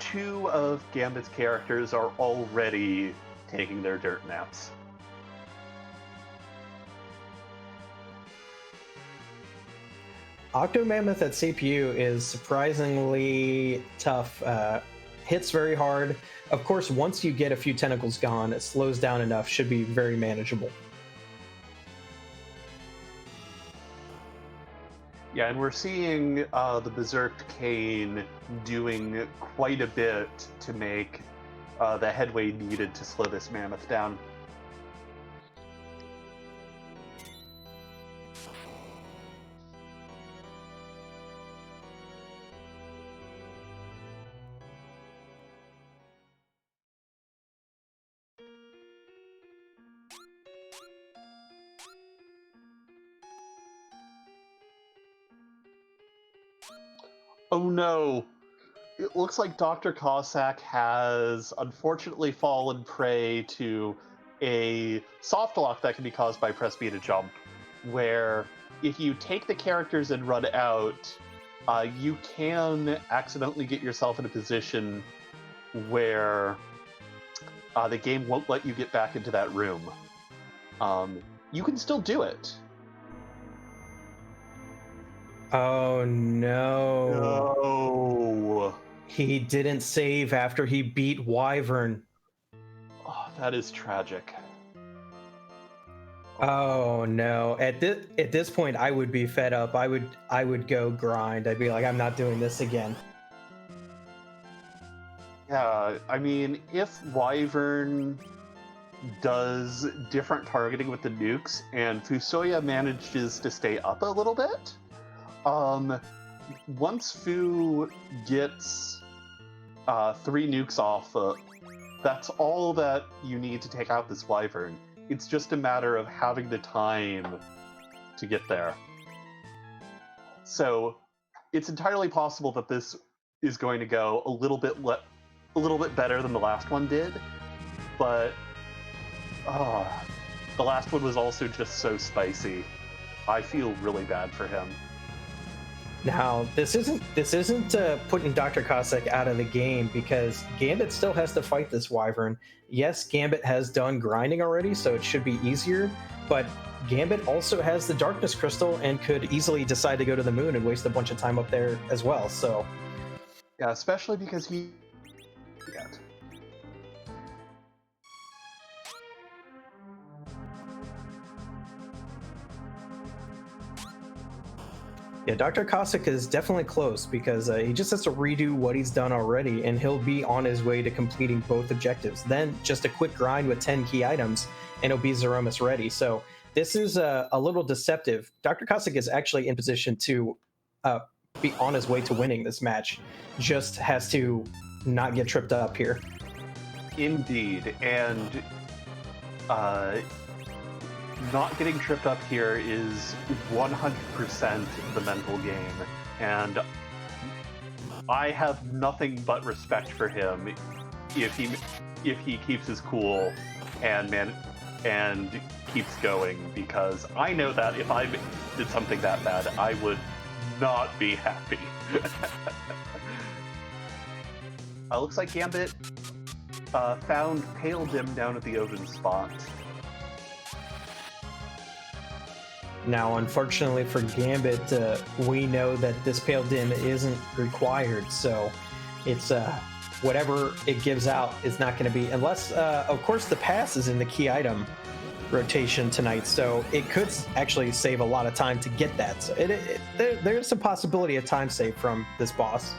B: two of Gambit's characters are already taking their dirt naps.
A: Octo Mammoth at CPU is surprisingly tough. Hits very hard. Of course, once you get a few tentacles gone, it slows down enough, should be very manageable.
B: Yeah, and we're seeing the Berserked Kane doing quite a bit to make the headway needed to slow this mammoth down. Oh no! It looks like Dr. Cossack has unfortunately fallen prey to a soft lock that can be caused by press B to jump, where if you take the characters and run out, you can accidentally get yourself in a position where the game won't let you get back into that room. You can still do it.
A: Oh no.
B: No.
A: He didn't save after he beat Wyvern.
B: Oh, that is tragic.
A: Oh no! At this point, I would be fed up. I would go grind. I'd be like, I'm not doing this again.
B: Yeah, I mean, if Wyvern does different targeting with the nukes and Fusoya manages to stay up a little bit, um, once Fu gets 3 nukes off, that's all that you need to take out this Wyvern. It's just a matter of having the time to get there. So it's entirely possible that this is going to go a little bit better than the last one did, but the last one was also just so spicy. I feel really bad for him.
A: Now, this isn't putting Dr. Cossack out of the game because Gambit still has to fight this Wyvern. Yes, Gambit has done grinding already, so it should be easier, but Gambit also has the Darkness Crystal and could easily decide to go to the moon and waste a bunch of time up there as well, so...
B: Yeah, especially because he...
A: Yeah, Dr. Cossack is definitely close because he just has to redo what he's done already, and he'll be on his way to completing both objectives. Then just a quick grind with 10 key items, and he'll be Zeromus ready. So this is a little deceptive. Dr. Cossack is actually in position to be on his way to winning this match. Just has to not get tripped up here.
B: Indeed, and not getting tripped up here is 100% the mental game, and I have nothing but respect for him if he keeps his cool and keeps going, because I know that if I did something that bad, I would not be happy. Looks like Gambit found Pale Dim down at the open spot.
A: Now, unfortunately for Gambit, we know that this Pale Dim isn't required, so it's whatever it gives out is not going to be, unless, of course, the pass is in the key item rotation tonight, so it could actually save a lot of time to get that. So there's a possibility of time save from this boss.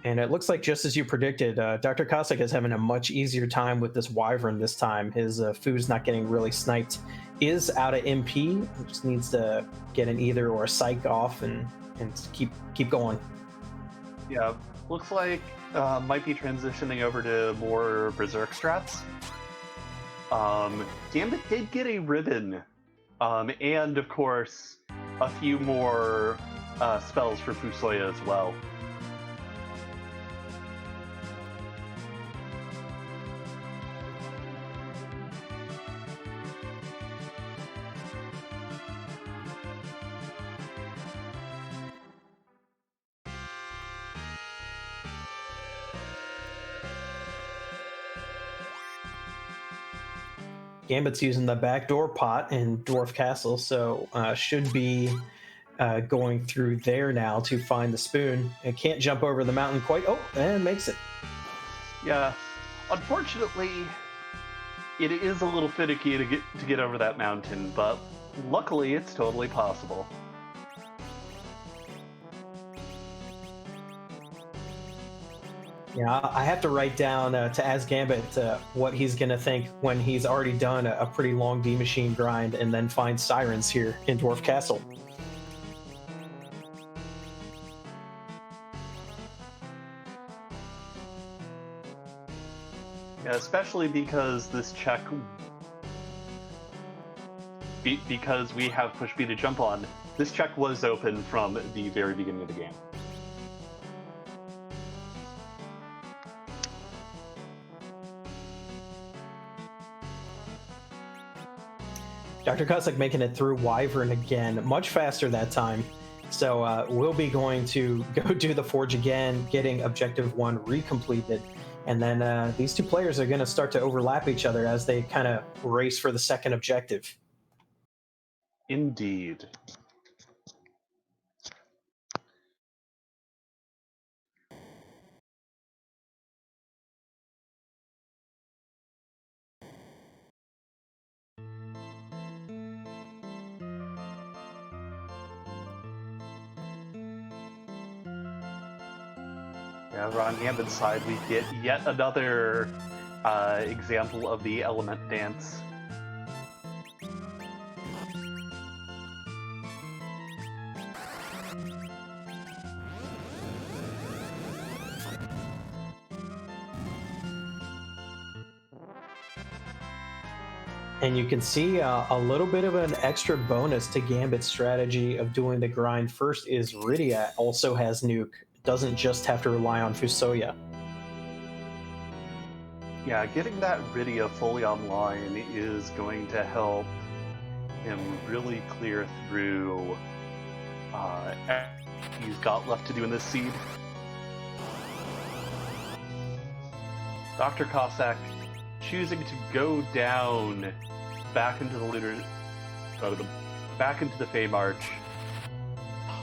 A: And it looks like, just as you predicted, Dr. Cossack is having a much easier time with this Wyvern this time. His food's not getting really sniped. Is out of MP. Just needs to get an either or a psych off and keep going.
B: Yeah, looks like might be transitioning over to more Berserk strats. Gambit did get a ribbon, and of course a few more spells for Fusoya as well.
A: Gambit's using the backdoor pot in Dwarf Castle, so should be going through there now to find the spoon. It can't jump over the mountain quite. Oh, and makes it.
B: Yeah, unfortunately, it is a little finicky to get over that mountain, but luckily it's totally possible.
A: Yeah, I have to write down to ask Gambit what he's going to think when he's already done a pretty long D Machine grind and then finds Sirens here in Dwarf Castle.
B: Yeah, especially because this check... because we have push B to jump on, this check was open from the very beginning of the game.
A: Dr. Cossack making it through Wyvern again, much faster that time. So we'll be going to go do the Forge again, getting Objective 1 recompleted. And then these two players are going to start to overlap each other as they kind of race for the second objective.
B: Indeed. Yeah, on Gambit's side, we get yet another example of the element dance.
A: And you can see a little bit of an extra bonus to Gambit's strategy of doing the grind first is Rydia also has nuke, doesn't just have to rely on Fusoya.
B: Yeah, getting that Rydia fully online is going to help him really clear through he's got left to do in this seed. Dr. Cossack choosing to go down back into the back into the Fey March,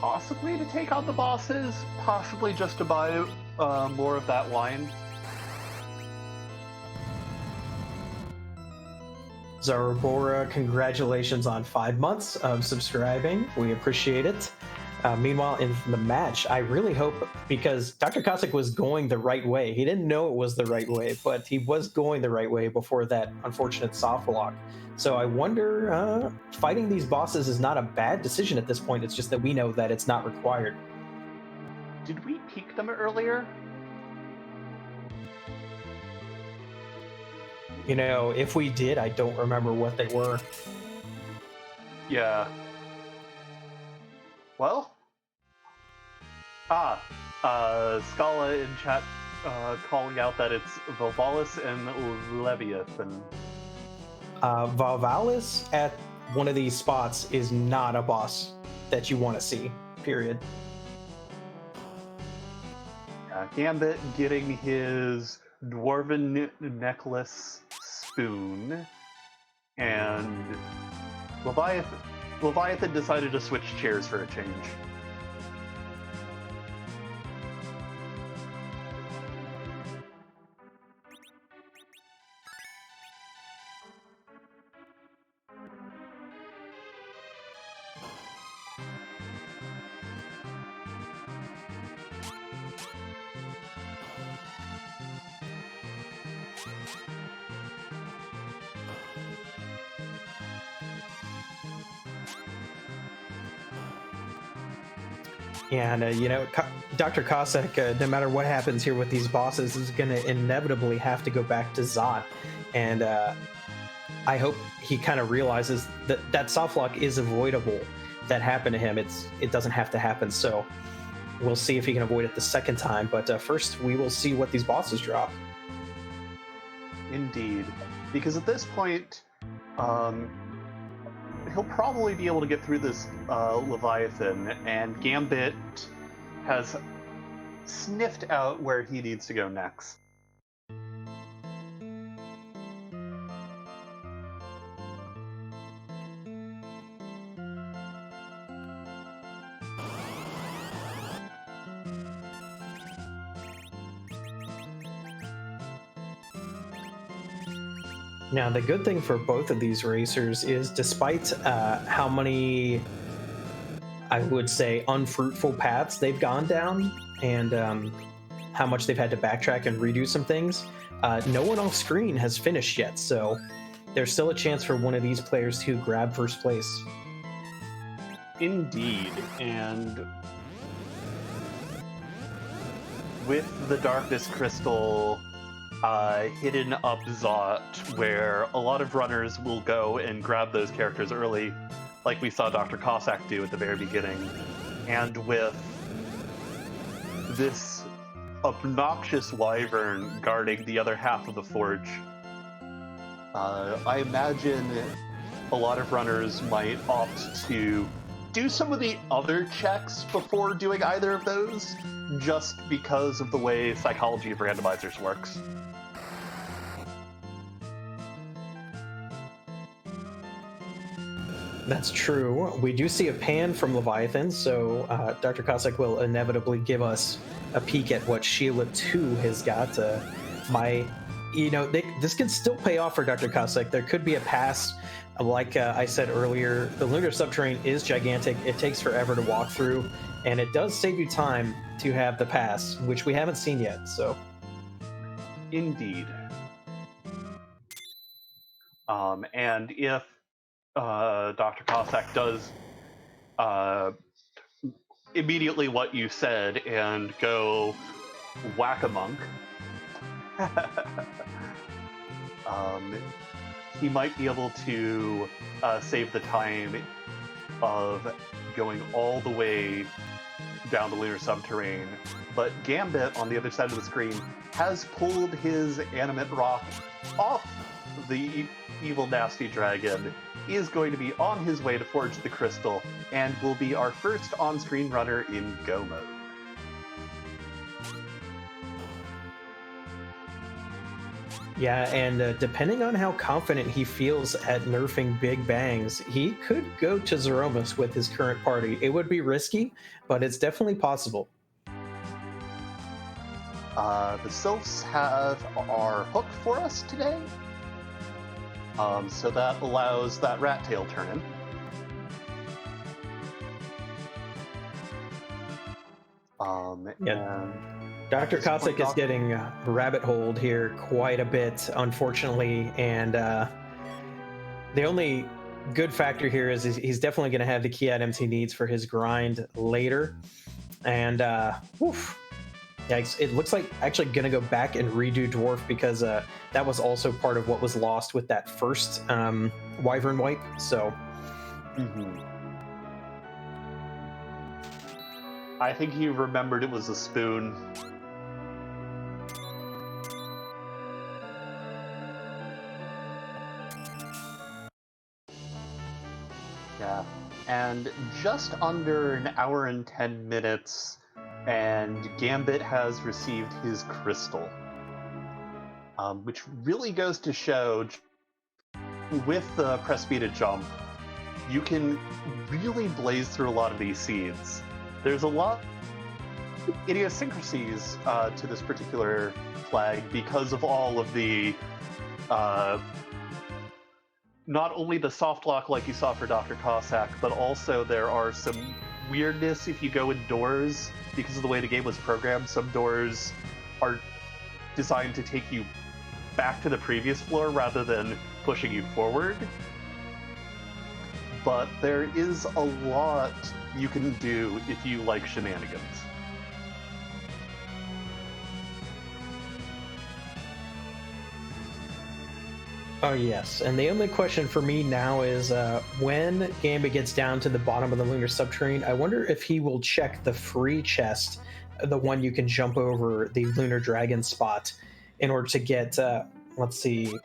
B: possibly to take out the bosses, possibly just to buy more of that wine.
A: Zarabora, congratulations on 5 months of subscribing. We appreciate it. Meanwhile, in the match, I really hope, because Dr. Cossack was going the right way. He didn't know it was the right way, but he was going the right way before that unfortunate soft lock. So I wonder, fighting these bosses is not a bad decision at this point. It's just that we know that it's not required.
B: Did we peek them earlier?
A: You know, if we did, I don't remember what they were.
B: Yeah. Well? Scala in chat calling out that it's Volvalis and Leviathan.
A: Volvalis at one of these spots is not a boss that you want to see, period.
B: Gambit getting his Dwarven necklace spoon, and Leviathan decided to switch chairs for a change.
A: And, Dr. Cossack, no matter what happens here with these bosses, is going to inevitably have to go back to Zot. And I hope he kind of realizes that that softlock is avoidable. That happened to him. It doesn't have to happen. So we'll see if he can avoid it the second time. But first, we will see what these bosses drop.
B: Indeed. Because at this point, he'll probably be able to get through this Leviathan, and Gambit has sniffed out where he needs to go next.
A: Now, the good thing for both of these racers is, despite how many, I would say, unfruitful paths they've gone down, and how much they've had to backtrack and redo some things, no one off screen has finished yet, so there's still a chance for one of these players to grab first place.
B: Indeed, and with the Darkness Crystal hidden up Zot, where a lot of runners will go and grab those characters early, like we saw Dr. Cossack do at the very beginning. And with this obnoxious wyvern guarding the other half of the forge, I imagine a lot of runners might opt to do some of the other checks before doing either of those, just because of the way psychology of randomizers works.
A: That's true. We do see a pan from Leviathan, so Dr. Cossack will inevitably give us a peek at what Sheila 2 has got. This could still pay off for Dr. Cossack. There could be a pass. Like I said earlier, the lunar subterranean is gigantic. It takes forever to walk through, and it does save you time to have the pass, which we haven't seen yet. So,
B: indeed. And if Dr. Cossack does immediately what you said and go whack a monk, he might be able to save the time of going all the way down the lunar subterrane. But Gambit, on the other side of the screen, has pulled his animate rock off the evil nasty dragon, is going to be on his way to forge the crystal, and will be our first on-screen runner in Go mode.
A: yeah, and depending on how confident he feels at nerfing Big Bangs, he could go to Zeromus with his current party. It would be risky, but it's definitely possible.
B: The Sylphs have our hook for us today, so that allows that rat tail turn-in.
A: Yeah. Dr. Cossack is getting rabbit holed here quite a bit, unfortunately, and the only good factor here is he's definitely going to have the key items he needs for his grind later, and it looks like actually going to go back and redo Dwarf, because that was also part of what was lost with that first Wyvern wipe, so...
B: I think he remembered it was a spoon. Yeah, and just under an hour and 10 minutes, and Gambit has received his crystal. Which really goes to show, with the press B to jump, you can really blaze through a lot of these seeds. There's a lot of idiosyncrasies to this particular flag because of all of the not only the soft lock like you saw for Dr. Cossack, but also there are some weirdness if you go indoors because of the way the game was programmed. Some doors are designed to take you back to the previous floor rather than pushing you forward. But there is a lot you can do if you like shenanigans.
A: Oh yes, and the only question for me now is when Gambit gets down to the bottom of the lunar subterrane, I wonder if he will check the free chest, the one you can jump over the lunar dragon spot, in order to get, let's see,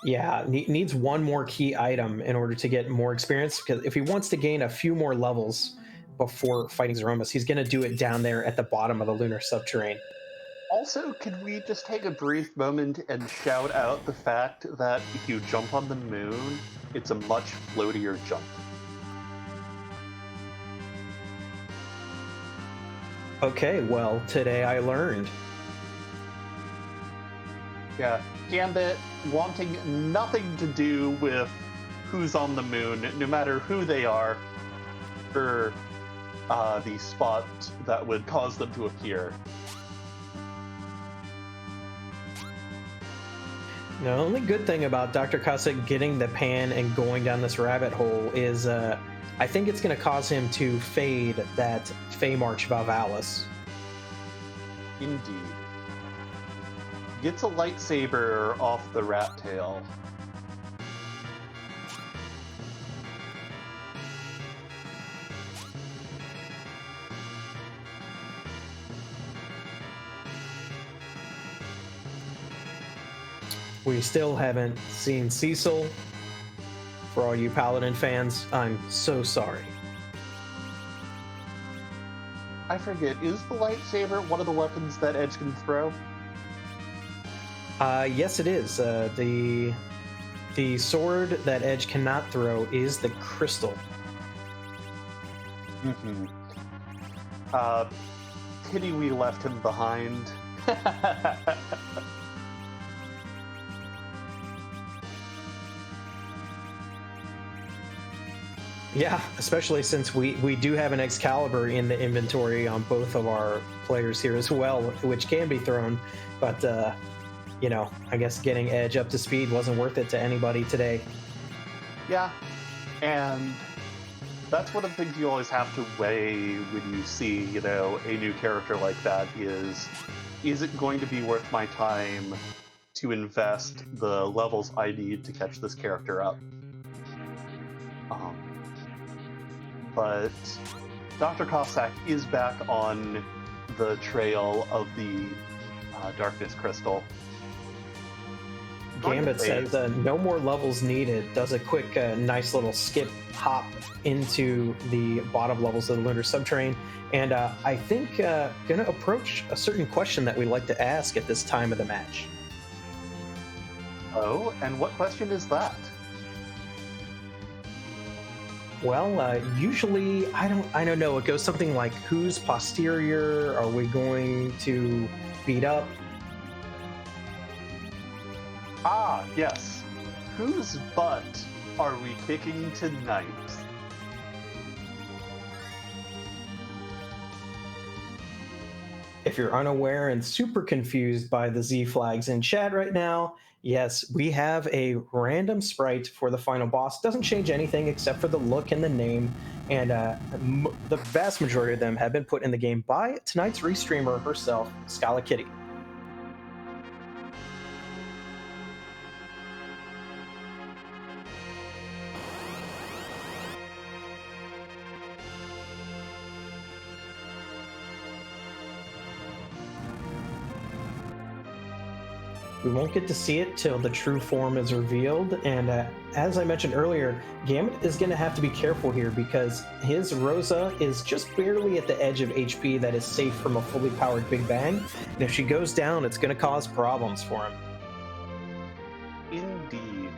A: yeah, needs one more key item in order to get more experience, because if he wants to gain a few more levels before fighting Zeromus, he's going to do it down there at the bottom of the lunar subterrane.
B: Also, could we just take a brief moment and shout out the fact that if you jump on the moon, it's a much floatier jump.
A: Okay, well, today I learned.
B: Yeah, Gambit wanting nothing to do with who's on the moon, no matter who they are, for the spot that would cause them to appear.
A: The only good thing about Dr. Cossack getting the pan and going down this rabbit hole is I think it's going to cause him to fade that Fey March Valvalis.
B: Indeed. Gets a lightsaber off the rat tail.
A: We still haven't seen Cecil. For all you Paladin fans, I'm so sorry.
B: I forget, is the lightsaber one of the weapons that Edge can throw?
A: Yes, it is. The sword that Edge cannot throw is the crystal.
B: Mm-hmm. Pity we left him behind.
A: Yeah, especially since we do have an Excalibur in the inventory on both of our players here as well, which can be thrown. But I guess getting Edge up to speed wasn't worth it to anybody today.
B: Yeah, and that's one of the things you always have to weigh when you see, a new character like that is it going to be worth my time to invest the levels I need to catch this character up? Um, but Dr. Cossack is back on the trail of the Darkness Crystal.
A: Gambit says no more levels needed. Does a quick, nice little skip hop into the bottom levels of the Lunar Subterrane. And I think going to approach a certain question that we like to ask at this time of the match.
B: Oh, and what question is that?
A: Well, usually, I don't know. It goes something like, whose posterior are we going to beat up?
B: Ah, yes. Whose butt are we kicking tonight?
A: If you're unaware and super confused by the Z flags in chat right now, yes, we have a random sprite for the final boss. Doesn't change anything except for the look and the name, and the vast majority of them have been put in the game by tonight's restreamer herself, Scala Kitty. We won't get to see it till the true form is revealed, and as I mentioned earlier, Gambit is going to have to be careful here because his Rosa is just barely at the edge of HP that is safe from a fully powered Big Bang, and if she goes down, it's going to cause problems for him.
B: Indeed.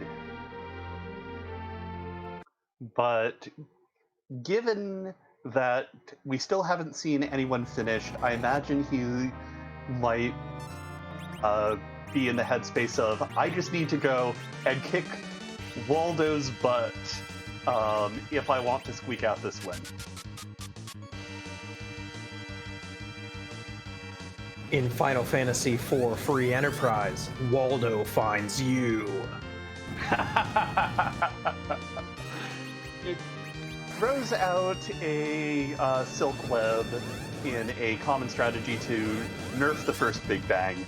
B: But given that we still haven't seen anyone finished, I imagine he might be in the headspace of, I just need to go and kick Waldo's butt if I want to squeak out this win.
A: In Final Fantasy IV Free Enterprise, Waldo finds you.
B: It throws out a silk web in a common strategy to nerf the first Big Bang.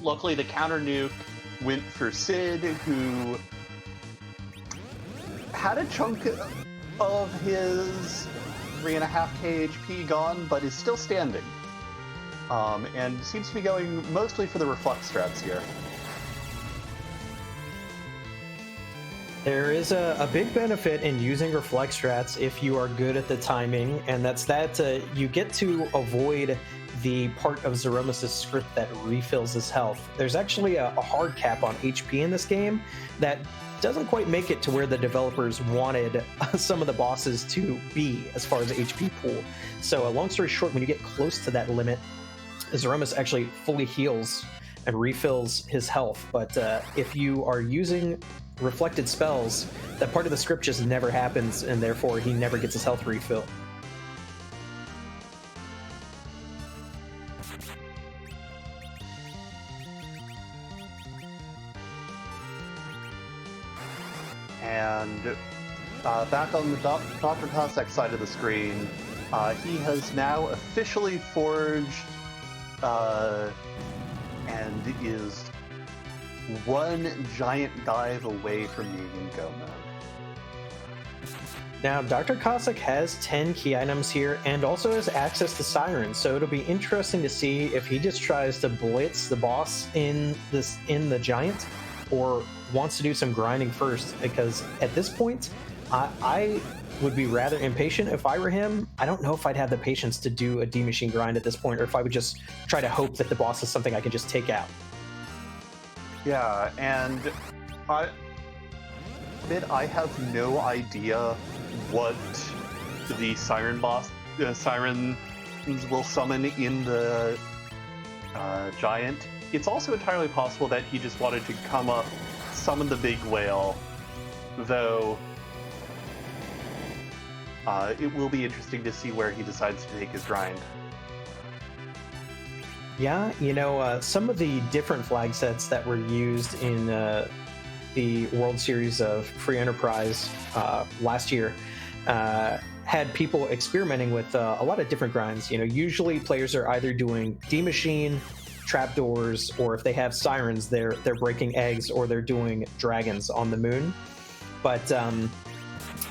B: Luckily, the counter nuke went for Sid, who had a chunk of his 3.5k HP gone, but is still standing. And seems to be going mostly for the reflux strats here.
A: There is a big benefit in using reflex strats if you are good at the timing, and that's that you get to avoid the part of Zeromus' script that refills his health. There's actually a hard cap on HP in this game that doesn't quite make it to where the developers wanted some of the bosses to be as far as HP pool. So long story short, when you get close to that limit, Zeromus actually fully heals and refills his health. But if you are using reflected spells, that part of the script just never happens, and therefore he never gets his health refill.
B: And back on the Dr. Cossack side of the screen, he has now officially forged and is one giant dive away from being in go mode.
A: Now, Dr. Cossack has 10 key items here and also has access to Siren, so it'll be interesting to see if he just tries to blitz the boss in the giant or wants to do some grinding first, because at this point, I would be rather impatient if I were him. I don't know if I'd have the patience to do a D-Machine grind at this point, or if I would just try to hope that the boss is something I can just take out.
B: Yeah, and I have no idea what the Sirens will summon in the giant. It's also entirely possible that he just wanted to come up, summon the big whale, though it will be interesting to see where he decides to take his grind.
A: Yeah, some of the different flag sets that were used in the World Series of Free Enterprise last year had people experimenting with a lot of different grinds. Usually players are either doing D-Machine, trapdoors, or if they have sirens, they're breaking eggs or they're doing dragons on the moon. But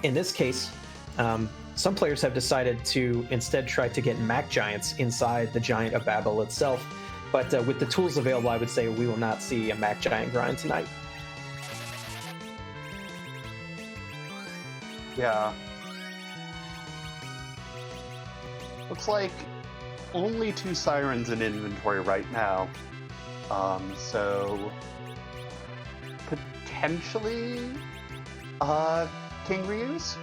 A: in this case, some players have decided to instead try to get Mac Giants inside the Giant of Babel itself. But with the tools available, I would say we will not see a Mac Giant grind tonight.
B: Yeah. Looks like only 2 sirens in inventory right now. So potentially King Ryu's?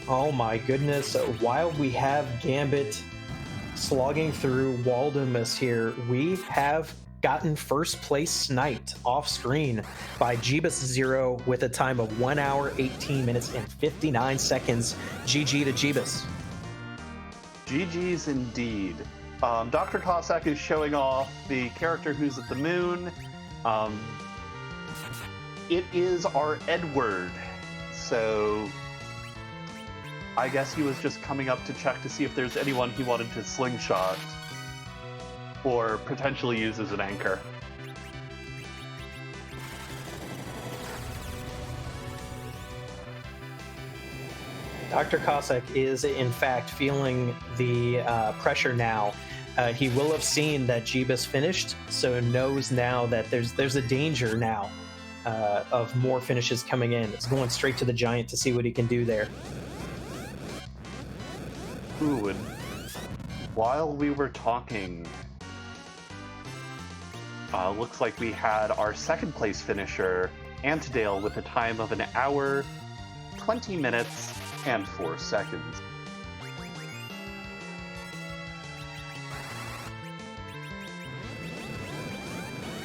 A: Oh my goodness, while we have Gambit slogging through Waldemus here, we have gotten first place sniped off screen by Jeebus0 with a time of 1 hour, 18 minutes, and 59 seconds. GG to Jeebus.
B: GG's indeed. Dr. Cossack is showing off the character who's at the moon. It is our Edward. So I guess he was just coming up to check to see if there's anyone he wanted to slingshot or potentially use as an anchor.
A: Dr. Cossack is, in fact, feeling the pressure now. He will have seen that Jeebus finished, so knows now that there's a danger now of more finishes coming in. It's going straight to the Giant to see what he can do there.
B: Ooh, and while we were talking, looks like we had our second place finisher, Antidale, with a time of 1 hour, 20 minutes, and 4 seconds.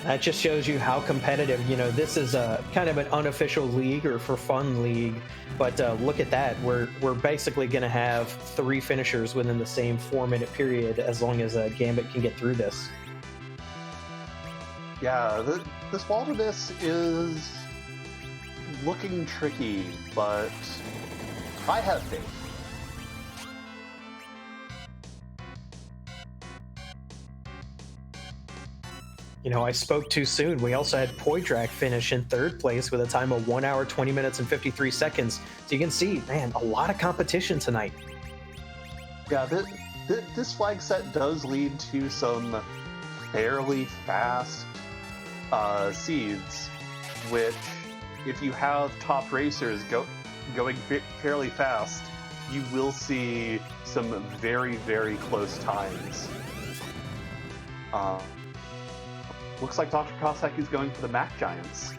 A: That just shows you how competitive, this is a kind of an unofficial league or for fun league, but look at that. We're basically going to have 3 finishers within the same 4-minute period as long as Gambit can get through this.
B: Yeah, this Waldemus is looking tricky, but I have faith.
A: I spoke too soon. We also had Poydrak finish in 3rd place with a time of 1 hour, 20 minutes, and 53 seconds. So you can see, man, a lot of competition tonight.
B: Yeah, this flag set does lead to some fairly fast seeds, which, if you have top racers going fairly fast, you will see some very, very close times. Looks like Dr. Cossack is going for the Mac Giants.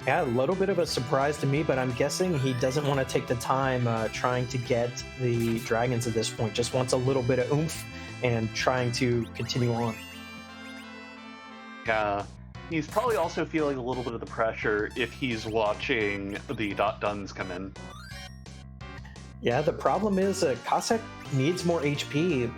A: Yeah, a little bit of a surprise to me, but I'm guessing he doesn't want to take the time trying to get the dragons at this point. Just wants a little bit of oomph and trying to continue on.
B: Yeah, he's probably also feeling a little bit of the pressure if he's watching the .duns come in.
A: Yeah, the problem is Cossack needs more HP.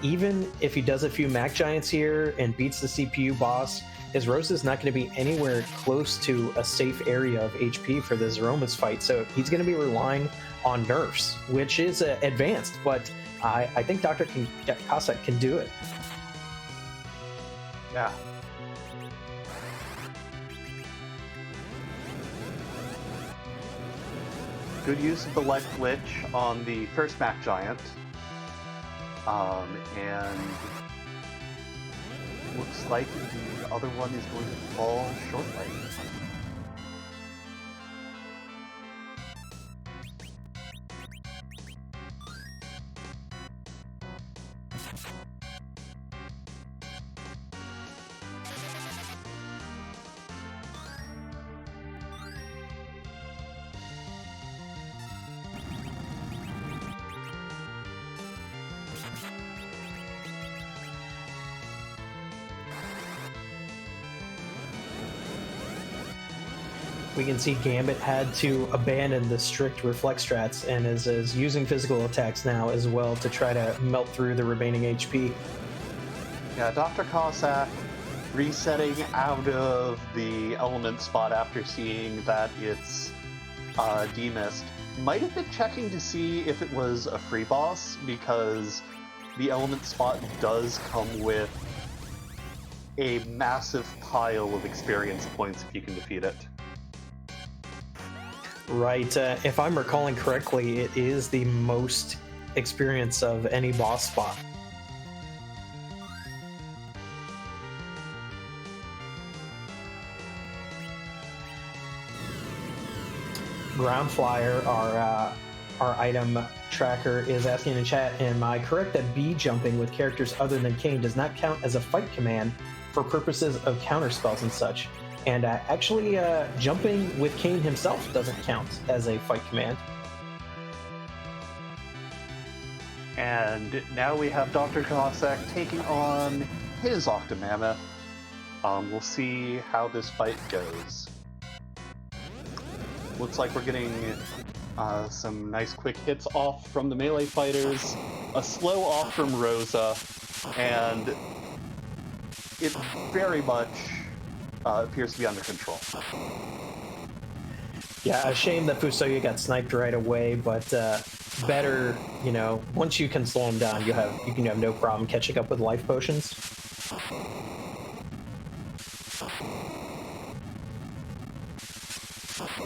A: Even if he does a few Mac Giants here and beats the CPU boss, his Rose is not going to be anywhere close to a safe area of HP for the Zeromus fight. So he's going to be relying on nerfs, which is advanced, but I think Dr. Cossack can do it.
B: Yeah. Good use of the life glitch on the first Mac Giant. And looks like the other one is going to fall shortly.
A: we can see Gambit had to abandon the strict reflex strats and is using physical attacks now as well to try to melt through the remaining HP.
B: Yeah, Dr. Cossack resetting out of the element spot after seeing that it's demissed. Might have been checking to see if it was a free boss, because the element spot does come with a massive pile of experience points if you can defeat it.
A: Right. If I'm recalling correctly, it is the most experience of any boss spot. Ground Flyer, our item tracker, is asking in chat, am I correct that B jumping with characters other than Kain does not count as a fight command for purposes of counterspells and such? And actually, jumping with Kain himself doesn't count as a fight command.
B: And now we have Dr. Cossack taking on his Octomammoth. We'll see how this fight goes. Looks like we're getting some nice quick hits off from the melee fighters, a slow off from Rosa, and it very much appears to be under control.
A: Yeah, a shame that Fusoya got sniped right away, but better, you know, once you can slow him down, you can have no problem catching up with life potions.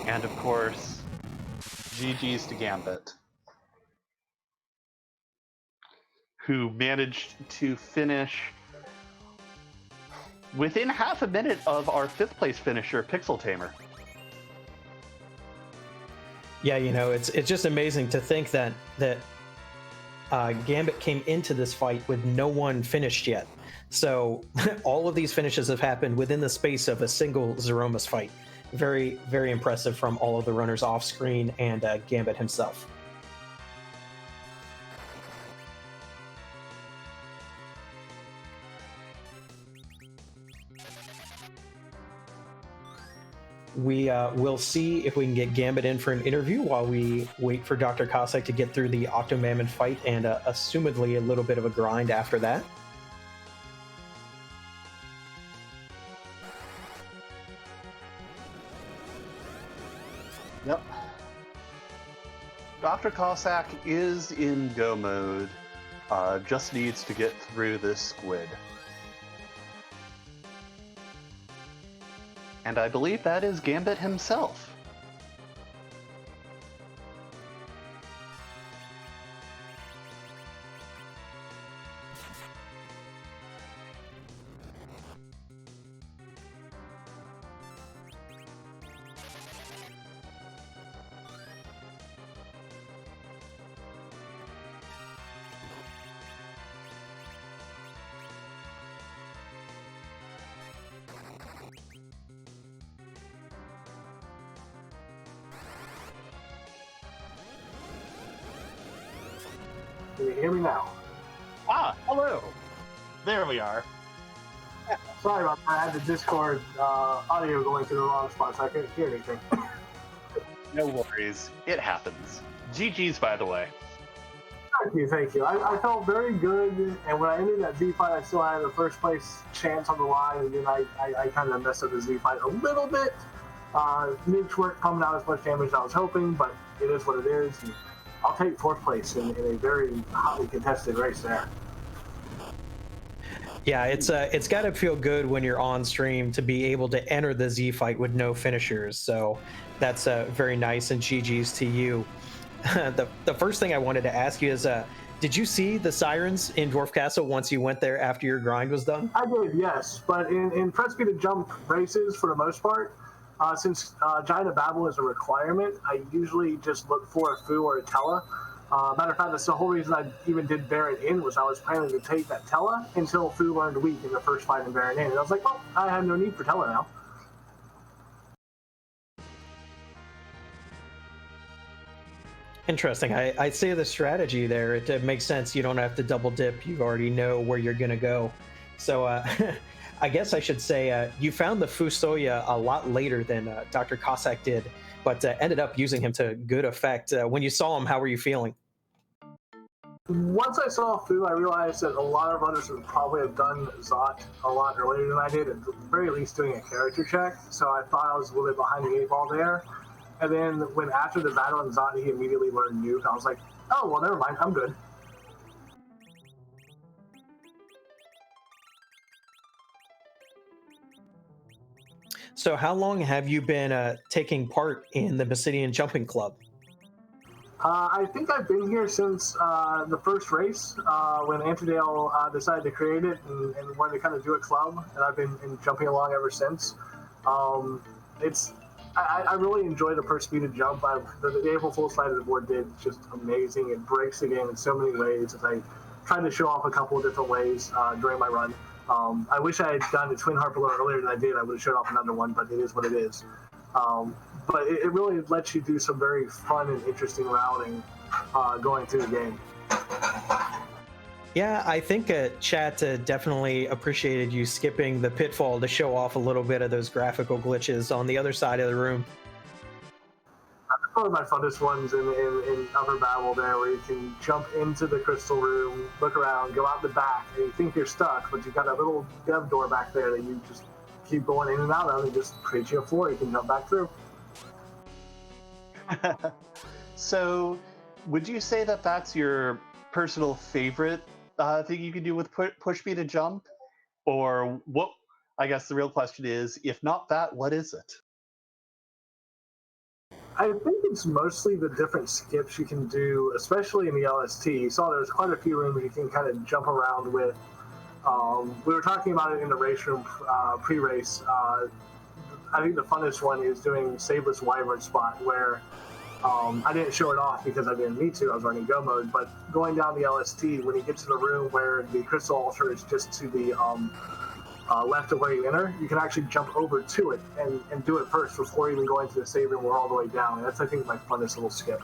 B: And of course, GG's to Gambit, who managed to finish within half a minute of our 5th place finisher, Pixel Tamer.
A: Yeah, you know, it's just amazing to think that Gambit came into this fight with no one finished yet. So all of these finishes have happened within the space of a single Zeromus fight. Very, very impressive from all of the runners off screen and Gambit himself. We will see if we can get Gambit in for an interview while we wait for Dr. Cossack to get through the Octomammoth fight and assumedly a little bit of a grind after that.
B: Yep. Dr. Cossack is in go mode, just needs to get through this squid. And I believe that is Gambit himself.
C: Can you hear me now?
B: Ah, hello. There we are.
C: Sorry about that. I had the Discord audio going to the wrong spot, so I couldn't hear anything.
B: No worries. It happens. GG's, by the way.
C: Thank you. I felt very good, and when I entered that Z fight, I still had the first place chance on the line, and then I kind of messed up the Z fight a little bit. Midge weren't coming out as much damage as I was hoping, but it is what it is. And I'll take 4th place in a very hotly contested race there.
A: Yeah, it's got to feel good when you're on stream to be able to enter the Z fight with no finishers. So that's very nice, and GG's to you. The first thing I wanted to ask you is, did you see the sirens in Dwarf Castle once you went there after your grind was done?
C: I did, yes. But in press speed to jump races, for the most part, since Giant of Babel is a requirement, I usually just look for a Fu or a Tella. Matter of fact, that's the whole reason I even did Baron in, was I was planning to take that Tella until Fu learned weak in the first fight in Baron in. And I was like, oh, I have no need for Tella now.
A: Interesting. I see the strategy there. It makes sense. You don't have to double dip. You already know where you're going to go. So I guess I should say you found the Fusoya a lot later than Dr. Cossack did, but ended up using him to good effect. When you saw him, how were you feeling?
C: Once I saw Fu, I realized that a lot of runners would probably have done Zot a lot earlier than I did, at the very least doing a character check. So I thought I was a little bit behind the 8 ball there. And then when after the battle in Zot, he immediately learned Nuke, I was like, oh, well, never mind, I'm good.
A: So how long have you been taking part in the Mysidian Jumping Club?
C: I think I've been here since the first race when Anterdale decided to create it and wanted to kind of do a club, and I've been jumping along ever since. It's I really enjoy the per speeded jump. The April Fool's Fight of the board did just amazing. It breaks the game in so many ways. As I tried to show off a couple of different ways during my run. I wish I had done the Twin Harp a little earlier than I did. I would have showed off another one, but it is what it is. But it really lets you do some very fun and interesting routing going through the game.
A: Yeah, I think chat definitely appreciated you skipping the pitfall to show off a little bit of those graphical glitches on the other side of the room.
C: That's one of my funnest ones in Upper Babel there, where you can jump into the crystal room, look around, go out the back, and you think you're stuck, but you've got a little dev door back there that you just keep going in and out of and just create you a floor you can jump back through.
B: So, would you say that that's your personal favorite thing you can do with push me to jump? Or what? I guess the real question is, if not that, what is it?
C: I think it's mostly the different skips you can do, especially in the LST. You saw there's quite a few rooms you can kind of jump around with. We were talking about it in the race room pre-race. I think the funnest one is doing Sabless Wyvern spot, where I didn't show it off because I didn't need to. I was running go mode, but going down the LST, when you get to the room where the crystal altar is just to the left of where you enter, you can actually jump over to it and do it first before even going to the save room. We're all the way down. And that's, I think, my funnest little skip.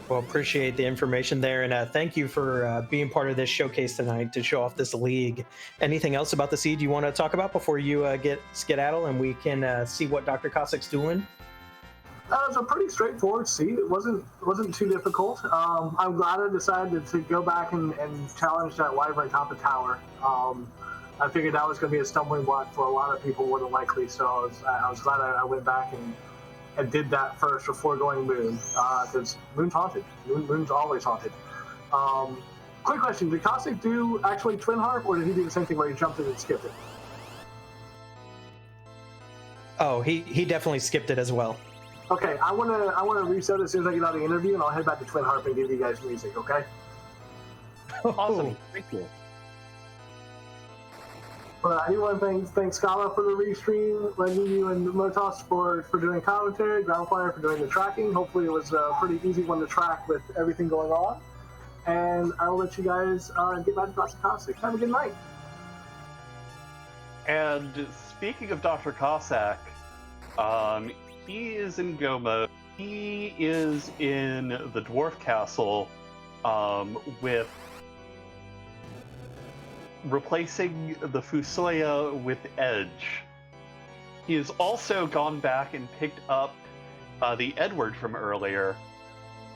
A: Well, appreciate the information there, and thank you for being part of this showcase tonight to show off this league. Anything else about the seed you want to talk about before you get skedaddle and we can see what Dr. Cossack's doing?
C: It was a pretty straightforward seed. It wasn't too difficult. I'm glad I decided to go back and challenge that Wyvern top of tower. I figured that was going to be a stumbling block for a lot of people, more than likely. So I was glad I went back and did that first before going Moon, because Moon's haunted. Moon's always haunted. Quick question: did Cossack do actually Twin Harp, or did he do the same thing where he jumped it and skipped it?
A: Oh, he definitely skipped it as well.
C: Okay, I wanna reset as soon as I get out of the interview, and I'll head back to Twin Harp and give you guys music. Okay?
B: Awesome, thank you.
C: I do want to thank Scala for the restream, Leggy and LMMotoss for doing commentary, Groundfire for doing the tracking. Hopefully it was a pretty easy one to track with everything going on. And I will let you guys get back to Dr. Cossack. Have a good night.
B: And speaking of Dr. Cossack, he is in Go mode. He is in the Dwarf Castle with replacing the Fusoya with Edge. He has also gone back and picked up the Edward from earlier,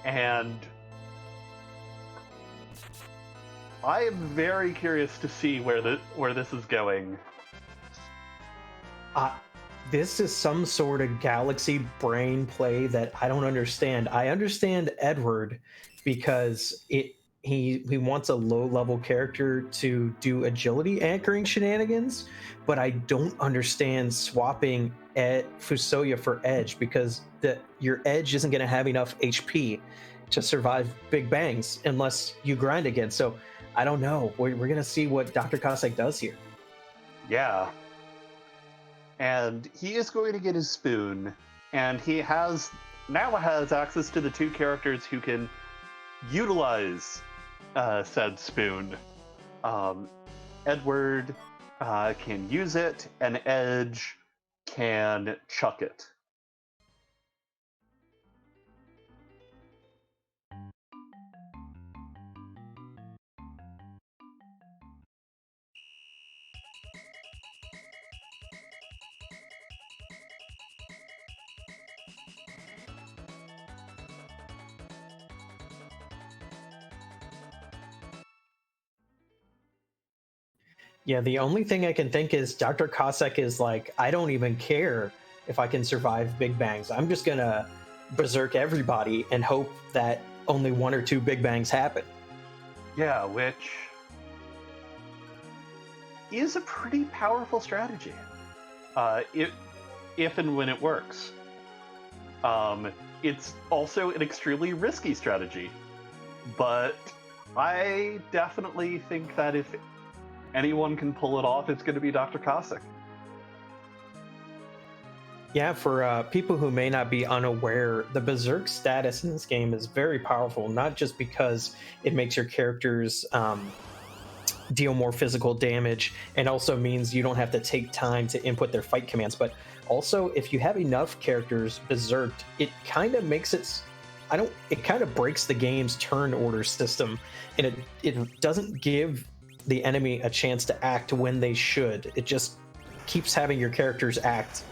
B: and I am very curious to see where this is going.
A: This is some sort of galaxy brain play that I don't understand. I understand Edward because he wants a low-level character to do agility anchoring shenanigans, but I don't understand swapping Fusoya for Edge, because your Edge isn't going to have enough HP to survive big bangs unless you grind again. So I don't know. We're going to see what Dr. Cossack does here.
B: Yeah. And he is going to get his spoon, and he now has access to the two characters who can utilize said spoon. Edward can use it, and Edge can chuck it.
A: Yeah, the only thing I can think is Dr. Cossack is like, I don't even care if I can survive Big Bangs. I'm just gonna berserk everybody and hope that only one or two Big Bangs happen.
B: Yeah, which is a pretty powerful strategy. If and when it works. It's also an extremely risky strategy, but I definitely think that if anyone can pull it off, it's going to be Dr. Cossack.
A: Yeah, for people who may not be unaware, the Berserk status in this game is very powerful, not just because it makes your characters deal more physical damage and also means you don't have to take time to input their fight commands, but also if you have enough characters berserked, it kind of makes it kind of breaks the game's turn order system, and it doesn't give the enemy a chance to act when they should. It just keeps having your characters act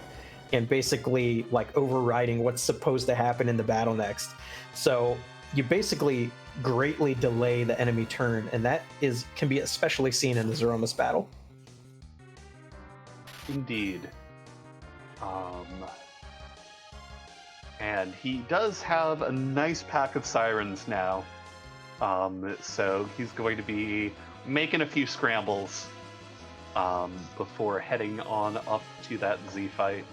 A: and basically like overriding what's supposed to happen in the battle next. So you basically greatly delay the enemy turn, and that can be especially seen in the Zeromus battle.
B: Indeed. And he does have a nice pack of sirens now. So he's going to be making a few scrambles before heading on up to that Z fight.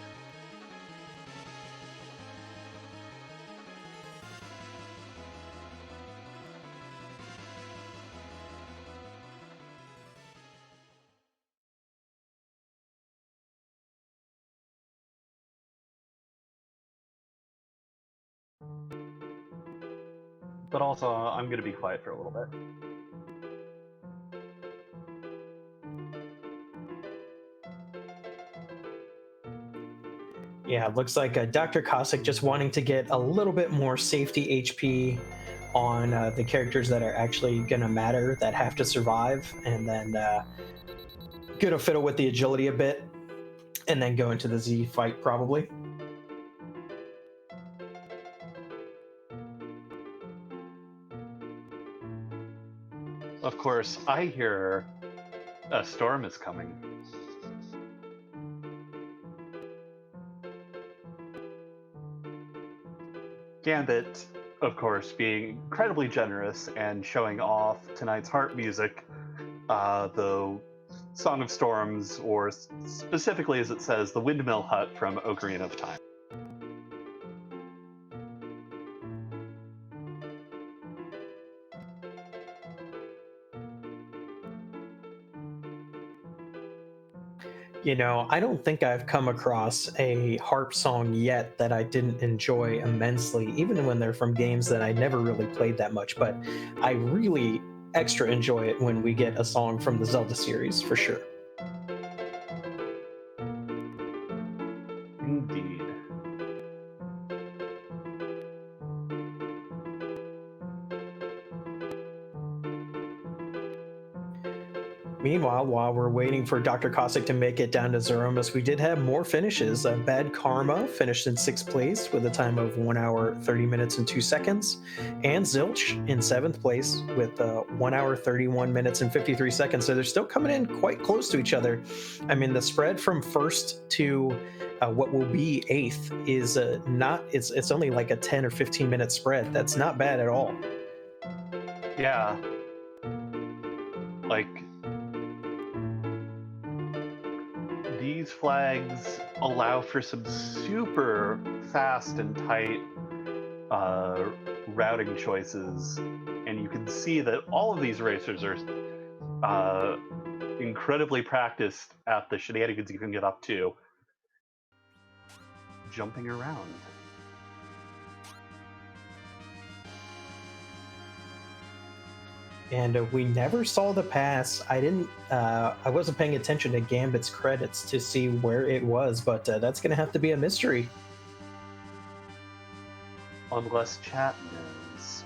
B: But also, I'm going to be quiet for a little bit.
A: Yeah, it looks like Dr. Cossack just wanting to get a little bit more safety HP on the characters that are actually going to matter, that have to survive, and then going to fiddle with the agility a bit, and then go into the Z fight probably.
B: Of course, I hear a storm is coming. Gambit, of course, being incredibly generous and showing off tonight's harp music, the Song of Storms, or specifically as it says, the Windmill Hut from Ocarina of Time.
A: You know, I don't think I've come across a harp song yet that I didn't enjoy immensely, even when they're from games that I never really played that much. But I really extra enjoy it when we get a song from the Zelda series, for sure.
B: Indeed.
A: Meanwhile, while we're waiting for Dr. Cossack to make it down to Zeromus, we did have more finishes. Bad Karma finished in 6th place with a time of 1 hour, 30 minutes, and 2 seconds. And Zilch in 7th place with 1 hour, 31 minutes, and 53 seconds. So they're still coming in quite close to each other. I mean, the spread from 1st to what will be 8th is it's only like a 10 or 15 minute spread. That's not bad at all.
B: Yeah. Like, these flags allow for some super fast and tight routing choices, and you can see that all of these racers are incredibly practiced at the shenanigans you can get up to jumping around.
A: And we never saw the pass. I wasn't paying attention to Gambit's credits to see where it was, but that's going to have to be a mystery.
B: Unless chat knows.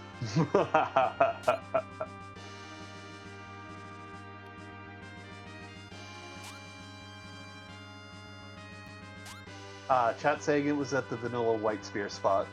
B: Chat saying it was at the vanilla white spear spot.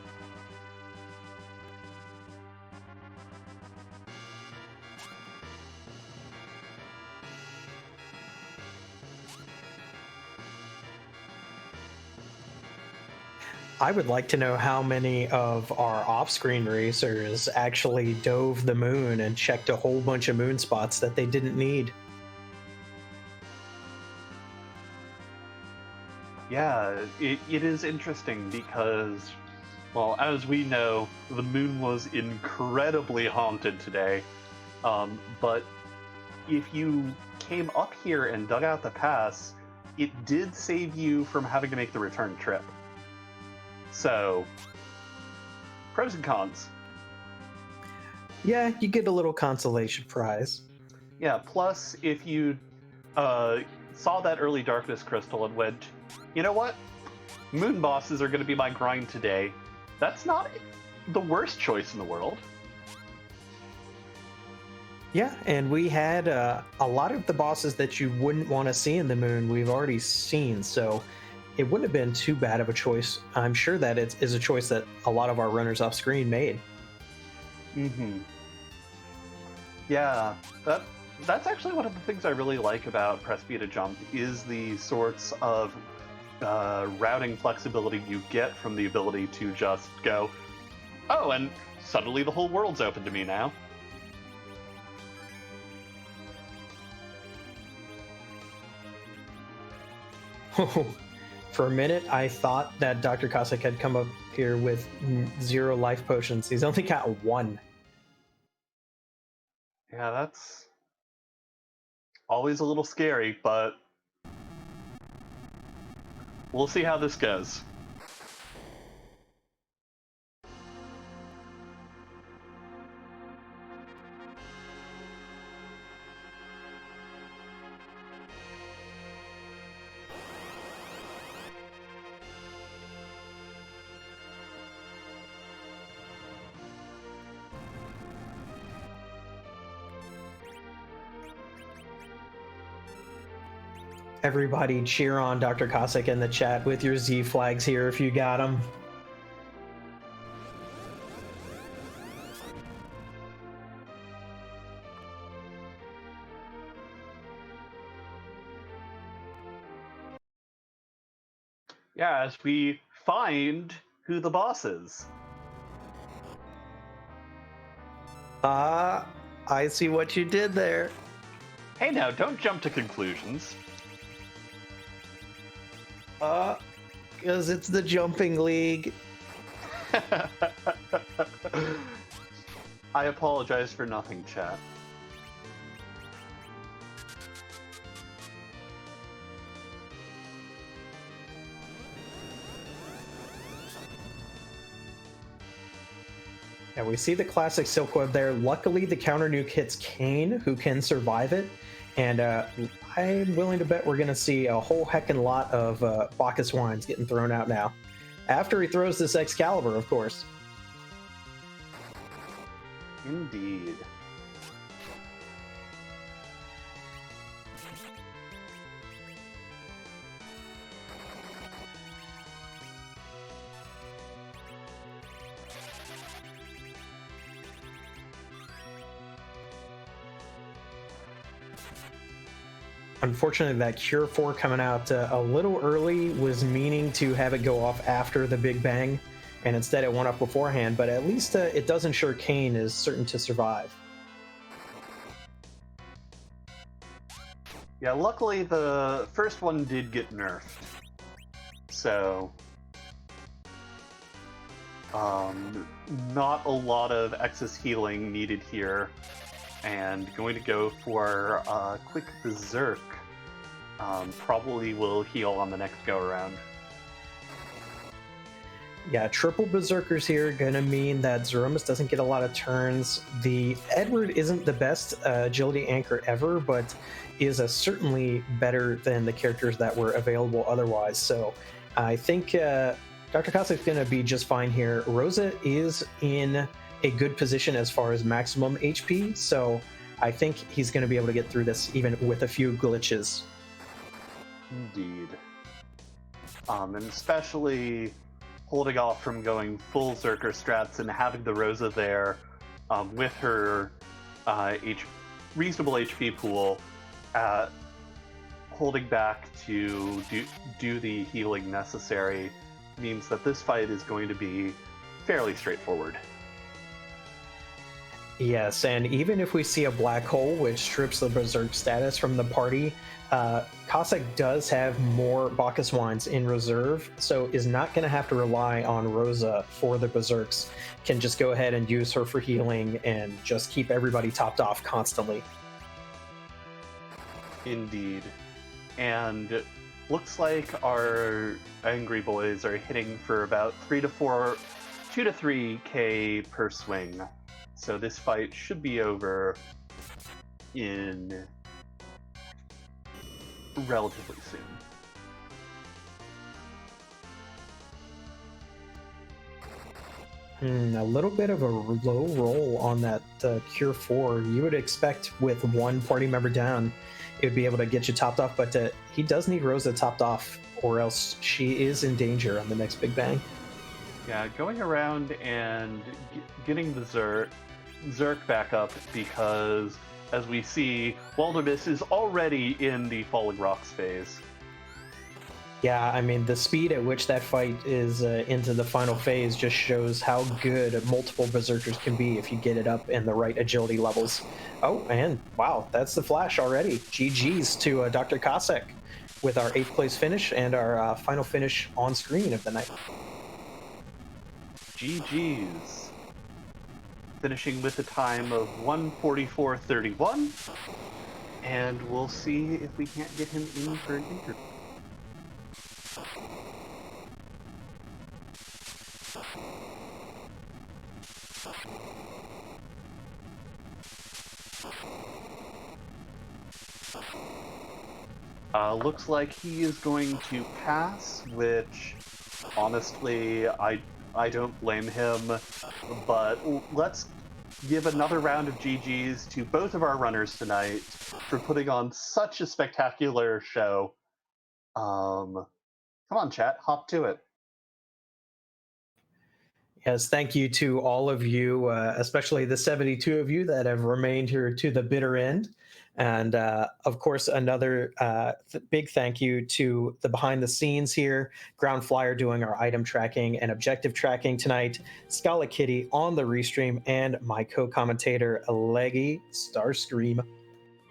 A: I would like to know how many of our off-screen racers actually dove the moon and checked a whole bunch of moon spots that they didn't need.
B: Yeah, it is interesting because, well, as we know, the moon was incredibly haunted today. But if you came up here and dug out the pass, it did save you from having to make the return trip. So, pros and cons.
A: Yeah, you get a little consolation prize.
B: Yeah, plus if you saw that early darkness crystal and went, you know what? Moon bosses are going to be my grind today. That's not the worst choice in the world.
A: Yeah, and we had a lot of the bosses that you wouldn't want to see in the moon we've already seen, so it wouldn't have been too bad of a choice. I'm sure that it is a choice that a lot of our runners off screen made.
B: Mm-hmm. Yeah, that's actually one of the things I really like about Press B to Jump is the sorts of routing flexibility you get from the ability to just go, oh, and suddenly the whole world's open to me now.
A: For a minute, I thought that Dr. Cossack had come up here with 0 life potions. He's only got 1.
B: Yeah, that's always a little scary, but we'll see how this goes.
A: Everybody cheer on Dr. Cossack in the chat with your Z flags here if you got them.
B: Yeah, as we find who the boss is.
A: I see what you did there.
B: Hey now, don't jump to conclusions.
A: Because it's the Jumping League.
B: I apologize for nothing, chat.
A: And we see the classic Silk Web there. Luckily, the counter nuke hits Kane, who can survive it. And I'm willing to bet we're going to see a whole heckin' lot of Bacchus wines getting thrown out now. After he throws this Excalibur, of course.
B: Indeed.
A: Unfortunately, that Cure 4 coming out a little early was meaning to have it go off after the Big Bang, and instead it went up beforehand, but at least it does ensure Kane is certain to survive.
B: Yeah, luckily the first one did get nerfed. So, not a lot of excess healing needed here. And going to go for a quick Berserk. Probably will heal on the next go-around.
A: Yeah, triple Berserkers here gonna mean that Zeromus doesn't get a lot of turns. The Edward isn't the best agility anchor ever, but is certainly better than the characters that were available otherwise. So I think Dr. Cossack's gonna be just fine here. Rosa is in a good position as far as maximum HP, so I think he's going to be able to get through this even with a few glitches.
B: Indeed. And especially holding off from going full Zerker strats and having the Rosa there with her reasonable HP pool, holding back to do the healing necessary means that this fight is going to be fairly straightforward.
A: Yes, and even if we see a black hole which strips the Berserk status from the party, Cossack does have more Bacchus Wines in reserve, so is not going to have to rely on Rosa for the Berserks. Can just go ahead and use her for healing and just keep everybody topped off constantly.
B: Indeed. And looks like our Angry Boys are hitting for about 2 to 3k per swing. So this fight should be over in relatively
A: soon. A little bit of a low roll on that Cure 4. You would expect with one party member down, it would be able to get you topped off, but he does need Rosa topped off, or else she is in danger on the next Big Bang.
B: Yeah, going around and getting the Zerk back up, because as we see, Waldemus is already in the Falling Rocks phase.
A: Yeah, I mean, the speed at which that fight is into the final phase just shows how good multiple Berserkers can be if you get it up in the right agility levels. Oh, and wow, that's the flash already. GG's to Dr. Cossack with our 8th place finish and our final finish on screen of the night.
B: GG's. Finishing with a time of 1:44.31, and we'll see if we can't get him in for an interview. Looks like he is going to pass, which honestly, I don't blame him, but let's give another round of GG's to both of our runners tonight for putting on such a spectacular show. Come on, chat, hop to it.
A: Yes, thank you to all of you, especially the 72 of you that have remained here to the bitter end. And of course, another big thank you to the behind the scenes here, Ground Flyer doing our item tracking and objective tracking tonight, Scala Kitty on the restream, and my co-commentator, Leggystarscream.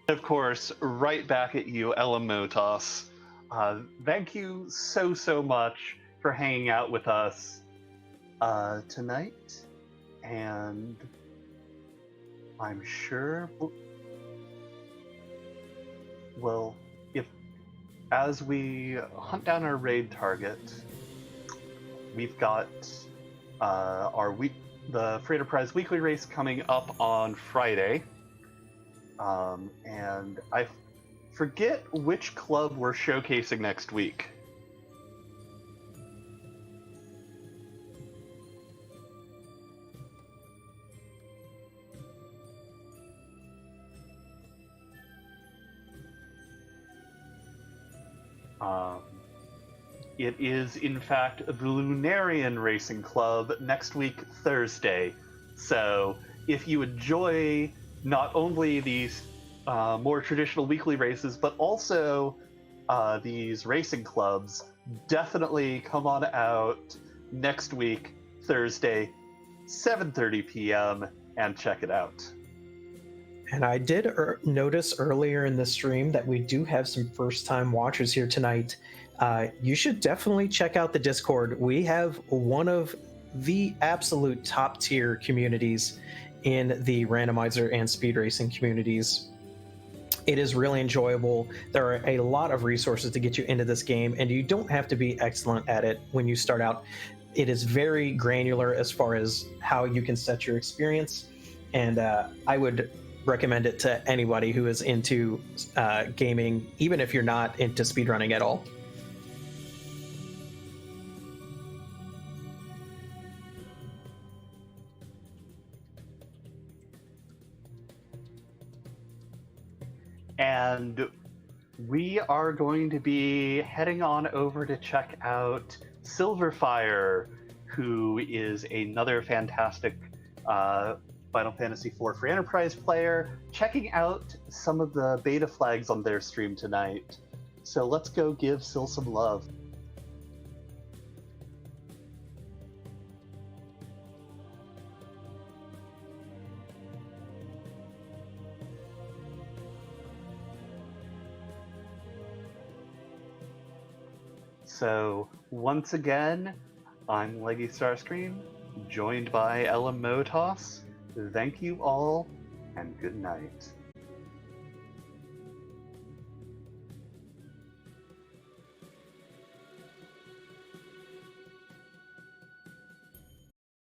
B: Of course, right back at you, LMMotoss. Thank you so much for hanging out with us tonight, and I'm sure, well, if as we hunt down our raid target, we've got the Freighter Prize weekly race coming up on Friday, and I forget which club we're showcasing next week. It is, in fact, the Lunarian Racing Club next week, Thursday. So, if you enjoy not only these more traditional weekly races, but also these racing clubs, definitely come on out next week, Thursday, 7:30 p.m., and check it out.
A: And I did notice earlier in the stream that we do have some first-time watchers here tonight. You should definitely check out the Discord. We have one of the absolute top-tier communities in the randomizer and speed racing communities. It is really enjoyable. There are a lot of resources to get you into this game, and you don't have to be excellent at it when you start out. It is very granular as far as how you can set your experience, and I would recommend it to anybody who is into gaming, even if you're not into speedrunning at all.
B: And we are going to be heading on over to check out Silverfire, who is another fantastic Final Fantasy IV for Enterprise player, checking out some of the beta flags on their stream tonight. So let's go give Sil some love. So once again, I'm Leggystarscream, joined by LMMotoss. Thank you all, and good night.